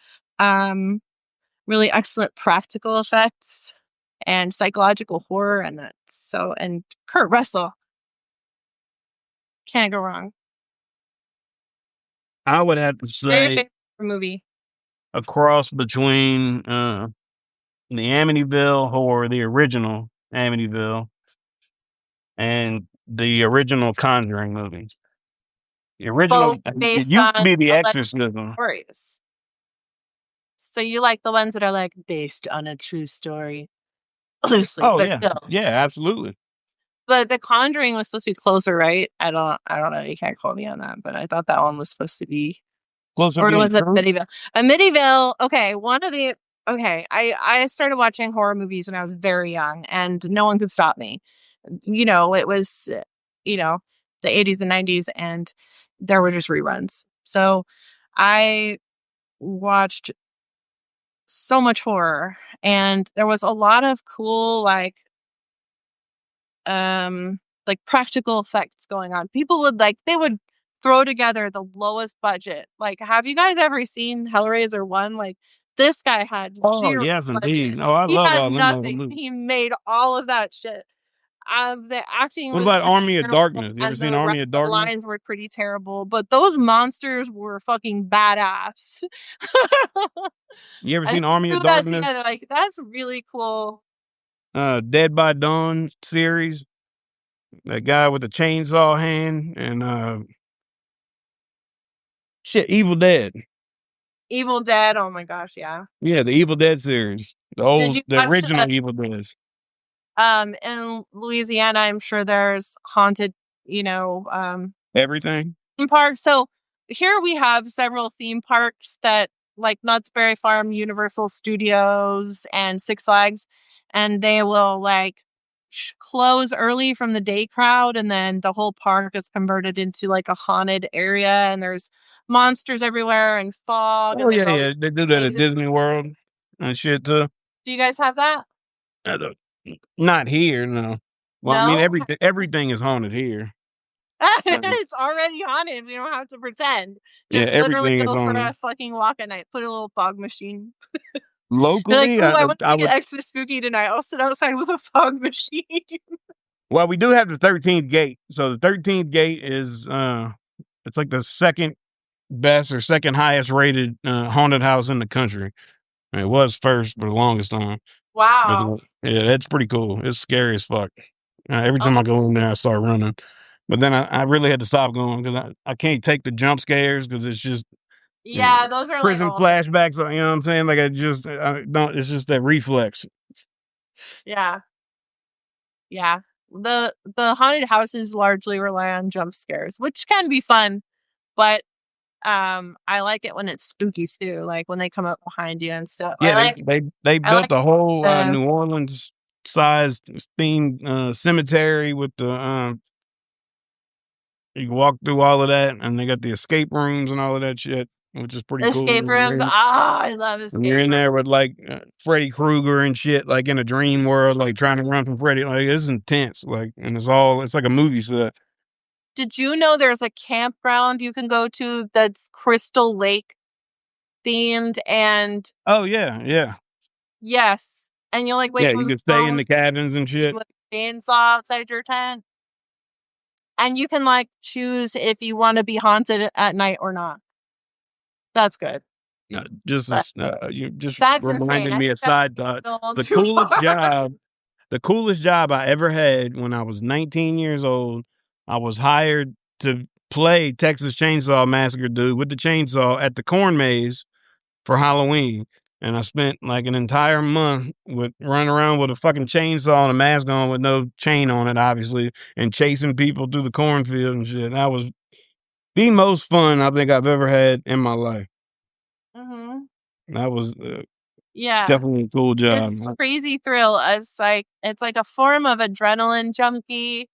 really excellent practical effects and psychological horror, and and Kurt Russell. Can't go wrong. I would have to say movie. A cross between the Amityville Horror, the original Amityville, and the original Conjuring movie. The original, it used to be The Exorcism. Stories. So you like the ones that are like based on a true story? Loosely, yeah, absolutely. But The Conjuring was supposed to be closer, right? I don't know. You can't quote me on that, but I thought that one was supposed to be Close up Or being was it true? Amityville? Amityville, okay, I started watching horror movies when I was very young, and no one could stop me. It was, you know, the 80s and 90s, and there were just reruns. So I watched so much horror, and there was a lot of cool, like practical effects going on. People they would throw together the lowest budget. Like, have you guys ever seen Hellraiser 1? Like, this guy had Oh, zero yes, budget. indeed. Oh, I He love had all them other nothing. movies. He made all of that shit. The acting What was about pretty Army of terrible, Darkness? You ever and seen the Army of Darkness? lines were pretty terrible, but those monsters were fucking badass. You ever And seen he Army threw of that Darkness? together. Like, that's really cool. Dead by Dawn series. That guy with the chainsaw hand and shit, Evil Dead. Evil Dead. Oh my gosh, yeah. Yeah, the Evil Dead series. Did you The watch original Evil Dead. in Louisiana, I'm sure there's haunted, Everything. theme parks. So here we have several theme parks that, like Knott's Berry Farm, Universal Studios, and Six Flags, and they will close early from the day crowd, and then the whole park is converted into like a haunted area, and there's monsters everywhere and fog, Oh and there's yeah, all these yeah. They do that at things. Disney World and shit too. Do you guys have that? I don't- Not here, no. Well, I mean, No. everything is haunted here. It's already haunted. We don't have to pretend. Yeah, Just literally everything is go for a haunted. fucking walk at night. Put a little fog machine. You're like, Locally, ooh, I want I to get would. extra spooky tonight. I'll sit outside with a fog machine. Well, we do have the 13th gate. So the 13th gate is it's like the second best or second highest rated haunted house in the country. It was first for the longest time. But Wow. yeah, that's pretty cool. It's scary as fuck. Every Oh, time I go in there, I start running. But then I really had to stop going because I can't take the jump scares because it's just you know, yeah, those are like prison all. flashbacks. You know what I'm saying? Like I don't. It's just that reflex. Yeah, yeah. The haunted houses largely rely on jump scares, which can be fun, but I like it when it's spooky too, like when they come up behind you and stuff. Yeah, they I built like a whole the New Orleans sized themed cemetery with the you can walk through all of that, and they got the escape rooms and all of that shit, which is pretty cool. escape rooms. Ah, I love And you're escape in rooms. there with like Freddy Krueger and shit, like in a dream world, like trying to run from Freddy. Like it's intense, like, and it's like a movie set. Did you know there's a campground you can go to that's Crystal Lake themed? And Oh yeah, yeah, yes, and you'll like yeah. wait for You the can stay in phone the cabins and shit. with a chainsaw outside your tent, and you can like choose if you want to be haunted at night or not. That's good. But You just that's insane. reminded I me think a that's side thought. a little The too coolest far. job, the coolest job I ever had when I was 19 years old. I was hired to play Texas Chainsaw Massacre dude with the chainsaw at the corn maze for Halloween. And I spent like an entire month with running around with a fucking chainsaw and a mask on with no chain on it, obviously, and chasing people through the cornfield and shit. That was the most fun I think I've ever had in my life. Hmm. That was Yeah, definitely a cool job. it's crazy thrill. It's like a form of adrenaline junkie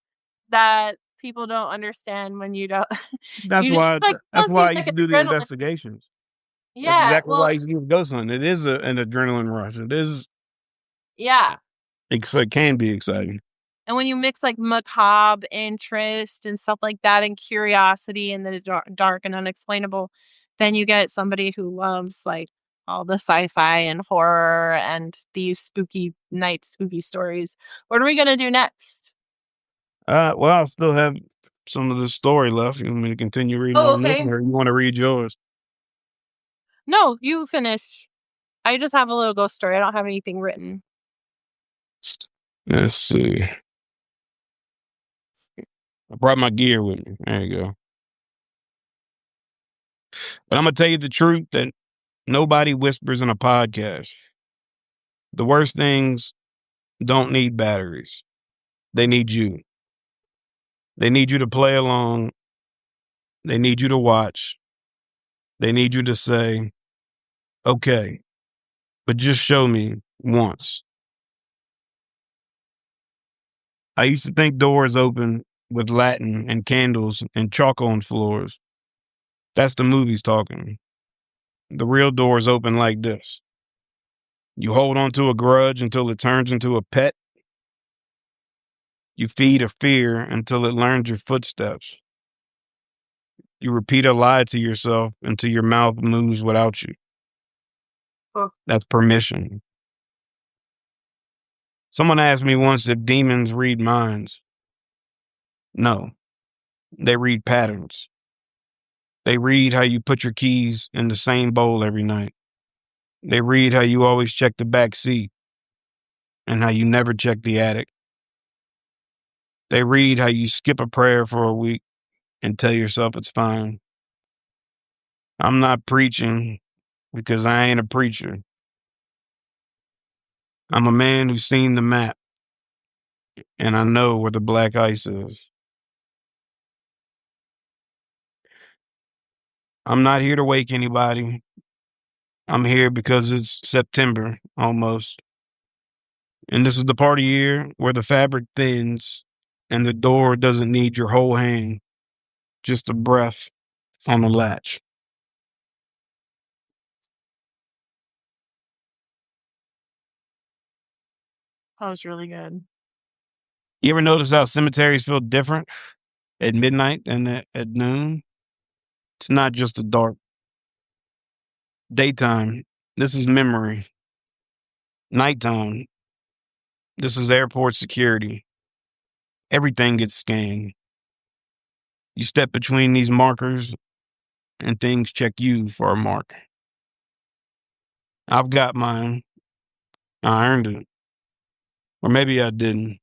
that people don't understand when you don't. That's You why like that's don't why seem I used like to do the adrenaline. investigations. That's Yeah, exactly why well, I used to do ghost hunting. It is an adrenaline rush. yeah. It can be exciting. And when you mix like macabre interest and stuff like that and curiosity and that is dark and unexplainable, then you get somebody who loves like all the sci-fi and horror and these spooky night spooky stories. What are we gonna do next? Well, I still have some of the story left. You want me to continue reading Oh, on this, okay. or you want to read yours? No, you finish. I just have a little ghost story. I don't have anything written. Let's see. I brought my gear with me. There you go. But I'm gonna tell you the truth that nobody whispers in a podcast. The worst things don't need batteries. They need you. They need you to play along. They need you to watch. They need you to say, okay, but just show me once. I used to think doors open with Latin and candles and chalk on floors. That's the movies talking. The real doors open like this. You hold on to a grudge until it turns into a pet. You feed a fear until it learns your footsteps. You repeat a lie to yourself until your mouth moves without you. Huh. That's permission. Someone asked me once if demons read minds. No, they read patterns. They read how you put your keys in the same bowl every night. They read how you always check the back seat and how you never check the attic. They read how you skip a prayer for a week and tell yourself it's fine. I'm not preaching because I ain't a preacher. I'm a man who's seen the map and I know where the black ice is. I'm not here to wake anybody. I'm here because it's September almost. And this is the part of year where the fabric thins and the door doesn't need your whole hand, just a breath on the latch. That was really good. You ever notice how cemeteries feel different at midnight than at noon? It's not just the dark. Daytime, this is memory. Nighttime, this is airport security. Everything gets scanned. You step between these markers and things check you for a mark. I've got mine. I earned it. Or maybe I didn't.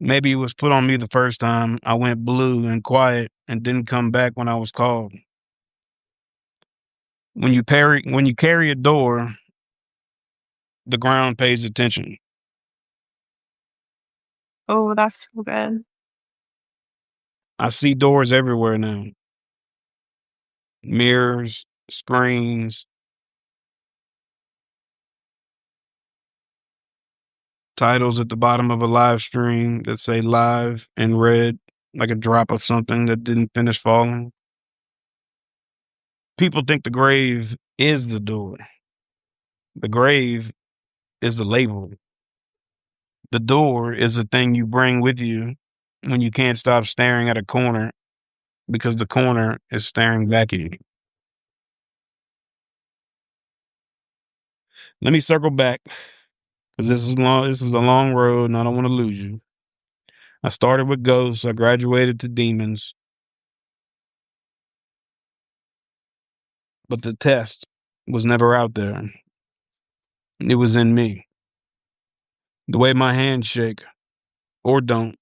Maybe it was put on me the first time I went blue and quiet and didn't come back when I was called. When you carry a door, the ground pays attention. Oh, that's so good. I see doors everywhere now. Mirrors, screens, titles at the bottom of a live stream that say live in red, like a drop of something that didn't finish falling. People think the grave is the door. The grave is the label. The door is the thing you bring with you when you can't stop staring at a corner because the corner is staring back at you. Let me circle back because this is long. This is a long road, and I don't want to lose you. I started with ghosts. I graduated to demons, but the test was never out there. It was in me. The way my hands shake, or don't.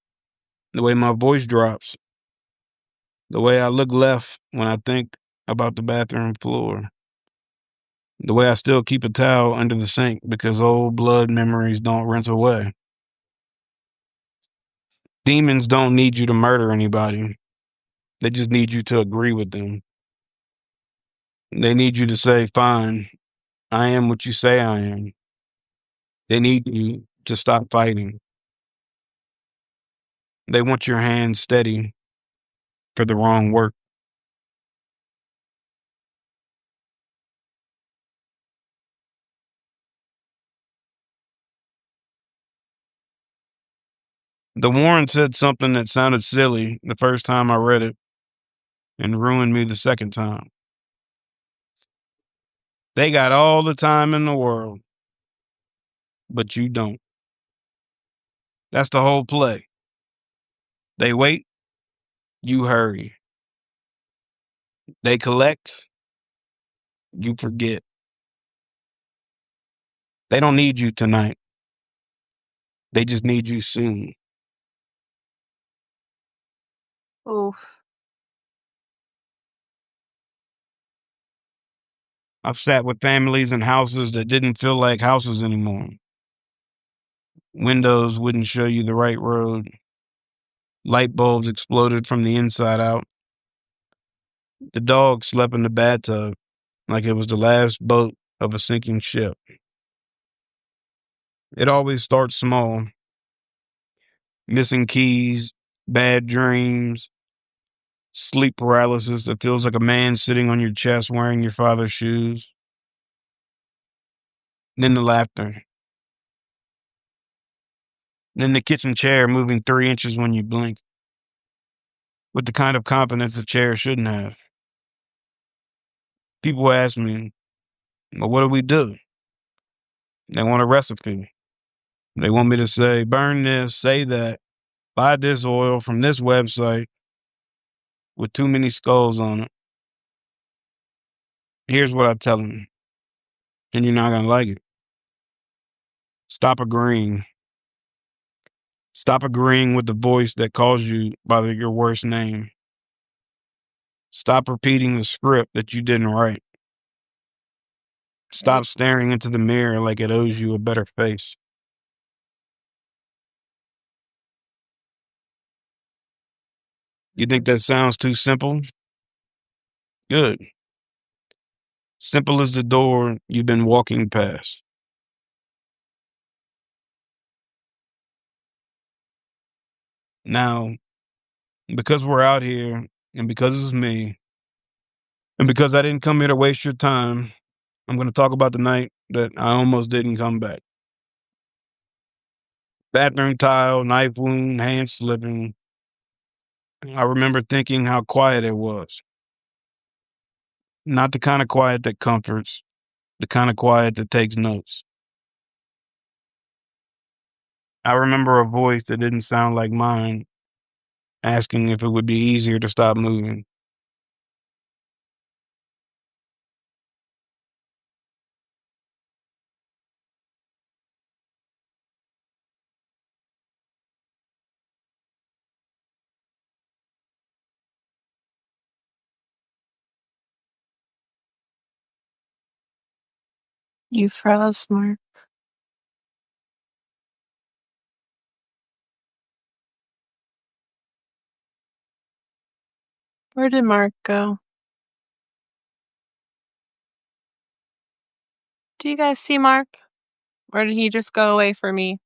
The way my voice drops. The way I look left when I think about the bathroom floor. The way I still keep a towel under the sink because old blood memories don't rinse away. Demons don't need you to murder anybody. They just need you to agree with them. They need you to say, fine, I am what you say I am. They need you to stop fighting. They want your hand steady for the wrong work. The Warren said something that sounded silly the first time I read it and ruined me the second time. They got all the time in the world, but you don't. That's the whole play. They wait, you hurry. They collect, you forget. They don't need you tonight. They just need you soon. Oof. I've sat with families in houses that didn't feel like houses anymore. Windows wouldn't show you the right road. Light bulbs exploded from the inside out. The dog slept in the bathtub like it was the last boat of a sinking ship. It always starts small: missing keys, bad dreams, sleep paralysis that feels like a man sitting on your chest wearing your father's shoes. Then the laughter. Then the kitchen chair moving 3 inches when you blink, with the kind of confidence a chair shouldn't have. People ask me, well, what do we do? They want a recipe. They want me to say, burn this, say that, buy this oil from this website with too many skulls on it. Here's what I tell them, and you're not going to like it. Stop agreeing. Stop agreeing with the voice that calls you by your worst name. Stop repeating the script that you didn't write. Stop staring into the mirror like it owes you a better face. You think that sounds too simple? Good. Simple as the door you've been walking past. Now, because we're out here, and because it's me, and because I didn't come here to waste your time, I'm going to talk about the night that I almost didn't come back. Bathroom tile, knife wound, hand slipping. I remember thinking how quiet it was. Not the kind of quiet that comforts, the kind of quiet that takes notes. I remember a voice that didn't sound like mine asking if it would be easier to stop moving. You froze, Mark. Where did Mark go? Do you guys see Mark? Or did he just go away for me?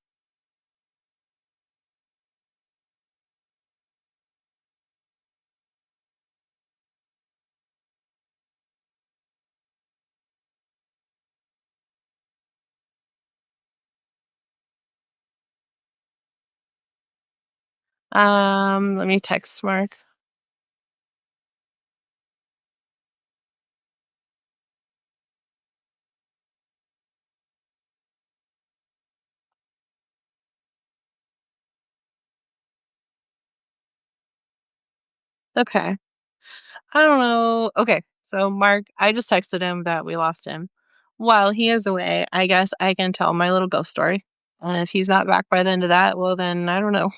Let me text Mark. Okay. I don't know. Okay. So Mark, I just texted him that we lost him. While he is away, I guess I can tell my little ghost story. And if he's not back by the end of that, well then I don't know.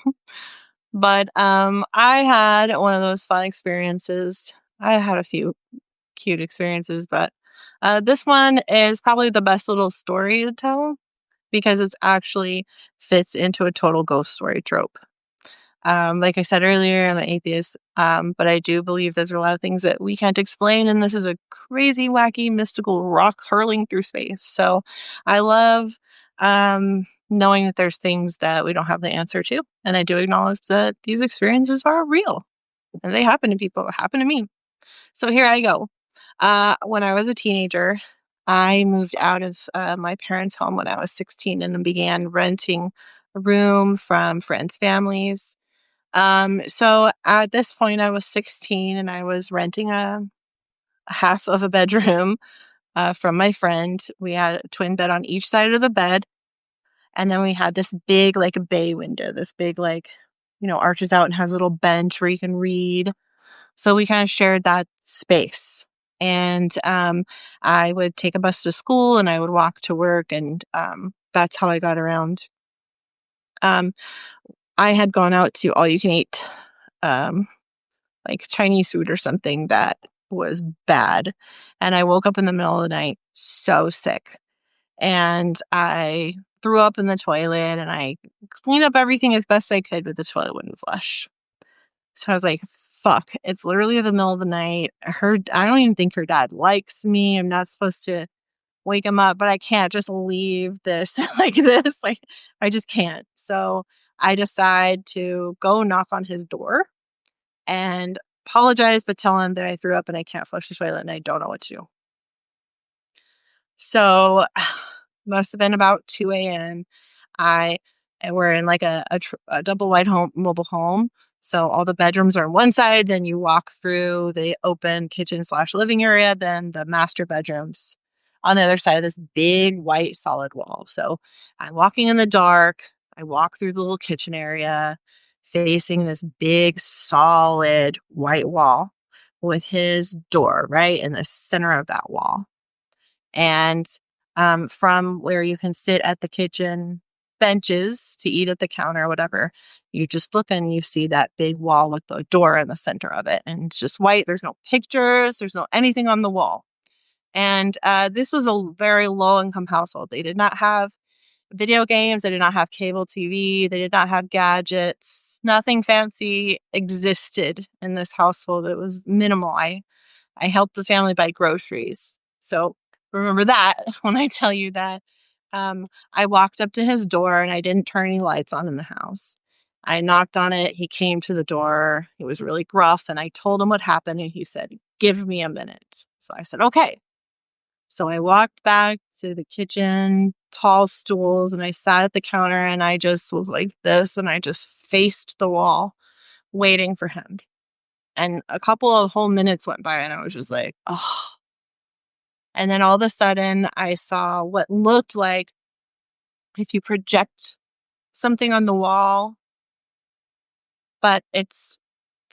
But I had one of those fun experiences. I had a few cute experiences, but this one is probably the best little story to tell because it's actually fits into a total ghost story trope. Like I said earlier, I'm an atheist, but I do believe there's a lot of things that we can't explain, and this is a crazy, wacky, mystical rock hurling through space. So I love knowing that there's things that we don't have the answer to, and I do acknowledge that these experiences are real, and they happen to people. It happened to me. So here I go. When I was a teenager, I moved out of my parents' home when I was 16 and began renting a room from friends' families. So at this point, I was 16 and I was renting a half of a bedroom from my friend. We had a twin bed on each side of the bed. And then we had this big, like a bay window, this big, like, arches out and has a little bench where you can read. So we kind of shared that space. And I would take a bus to school and I would walk to work. And that's how I got around. I had gone out to all you can eat, like Chinese food or something that was bad. And I woke up in the middle of the night so sick. And I threw up in the toilet and I cleaned up everything as best I could, but the toilet wouldn't flush. So I was like, fuck, it's literally the middle of the night. I don't even think her dad likes me. I'm not supposed to wake him up, but I can't just leave this like this. Like, I just can't. So I decide to go knock on his door and apologize, but tell him that I threw up and I can't flush the toilet and I don't know what to do. So must have been about 2 a.m. And we're in like a double wide mobile home. So all the bedrooms are on one side, then you walk through the open kitchen/living area, then the master bedrooms on the other side of this big white solid wall. So I'm walking in the dark. I walk through the little kitchen area facing this big solid white wall with his door right in the center of that wall. And from where you can sit at the kitchen benches to eat at the counter or whatever, you just look and you see that big wall with the door in the center of it. And it's just white. There's no pictures. There's no anything on the wall. And this was a very low-income household. They did not have video games. They did not have cable TV. They did not have gadgets. Nothing fancy existed in this household. It was minimal. I helped the family buy groceries. So remember that when I tell you that. I walked up to his door and I didn't turn any lights on in the house. I knocked on it. He came to the door. He was really gruff and I told him what happened and he said, "Give me a minute." So I said, "Okay." So I walked back to the kitchen, tall stools, and I sat at the counter and I just was like this and I just faced the wall waiting for him. And a couple of whole minutes went by and I was just like, oh. And then all of a sudden I saw what looked like if you project something on the wall, but it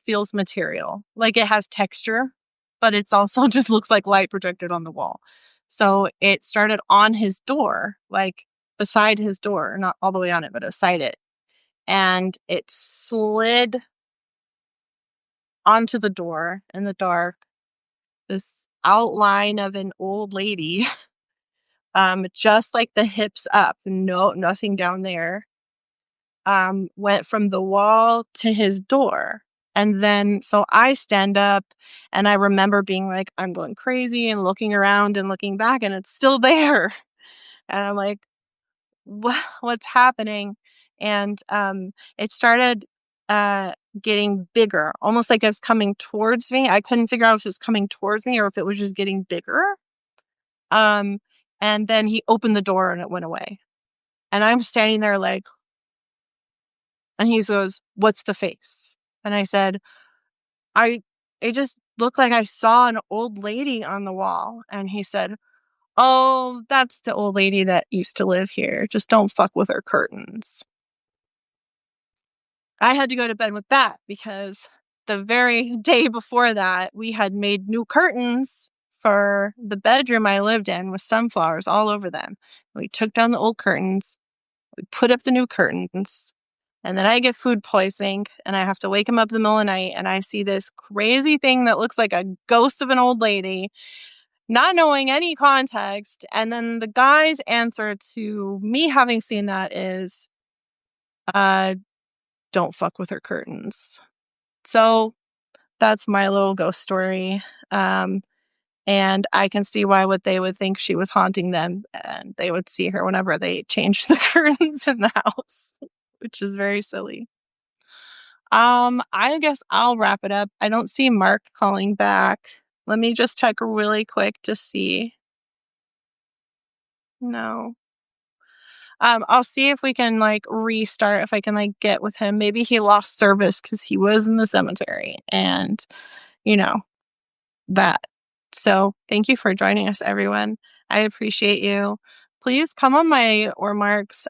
feels material. Like it has texture, but it's also just looks like light projected on the wall. So it started on his door, like beside his door, not all the way on it, but beside it. And it slid onto the door in the dark, this outline of an old lady, just like the hips up, nothing down there, went from the wall to his door. And then, so I stand up and I remember being like, I'm going crazy and looking around and looking back and it's still there. And I'm like, what's happening? And it started getting bigger, almost like it was coming towards me. I couldn't figure out if it was coming towards me or if it was just getting bigger. And then he opened the door and it went away. And I'm standing there like, and he goes, "What's the face?" And I said, it just looked like I saw an old lady on the wall. And he said, "Oh, that's the old lady that used to live here. Just don't fuck with her curtains." I had to go to bed with that because the very day before that, we had made new curtains for the bedroom I lived in with sunflowers all over them. We took down the old curtains, we put up the new curtains, and then I get food poisoning and I have to wake him up in the middle of the night and I see this crazy thing that looks like a ghost of an old lady, not knowing any context. And then the guy's answer to me having seen that is, don't fuck with her curtains. So that's my little ghost story. And I can see why they would think she was haunting them and they would see her whenever they changed the curtains in the house, which is very silly. I guess I'll wrap it up. I don't see Mark calling back. Let me just check really quick to see. No. I'll see if we can restart, if I can get with him. Maybe he lost service because he was in the cemetery and that. So thank you for joining us, everyone. I appreciate you. Please come on my or Mark's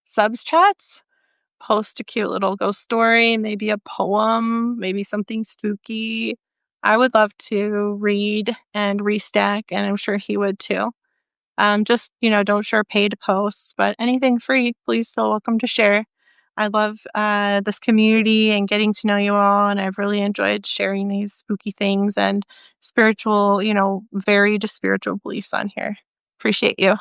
subs chats. Post a cute little ghost story, maybe a poem, maybe something spooky. I would love to read and restack, and I'm sure he would too. Just, don't share paid posts, but anything free, please feel welcome to share. I love this community and getting to know you all, and I've really enjoyed sharing these spooky things and spiritual, varied spiritual beliefs on here. Appreciate you.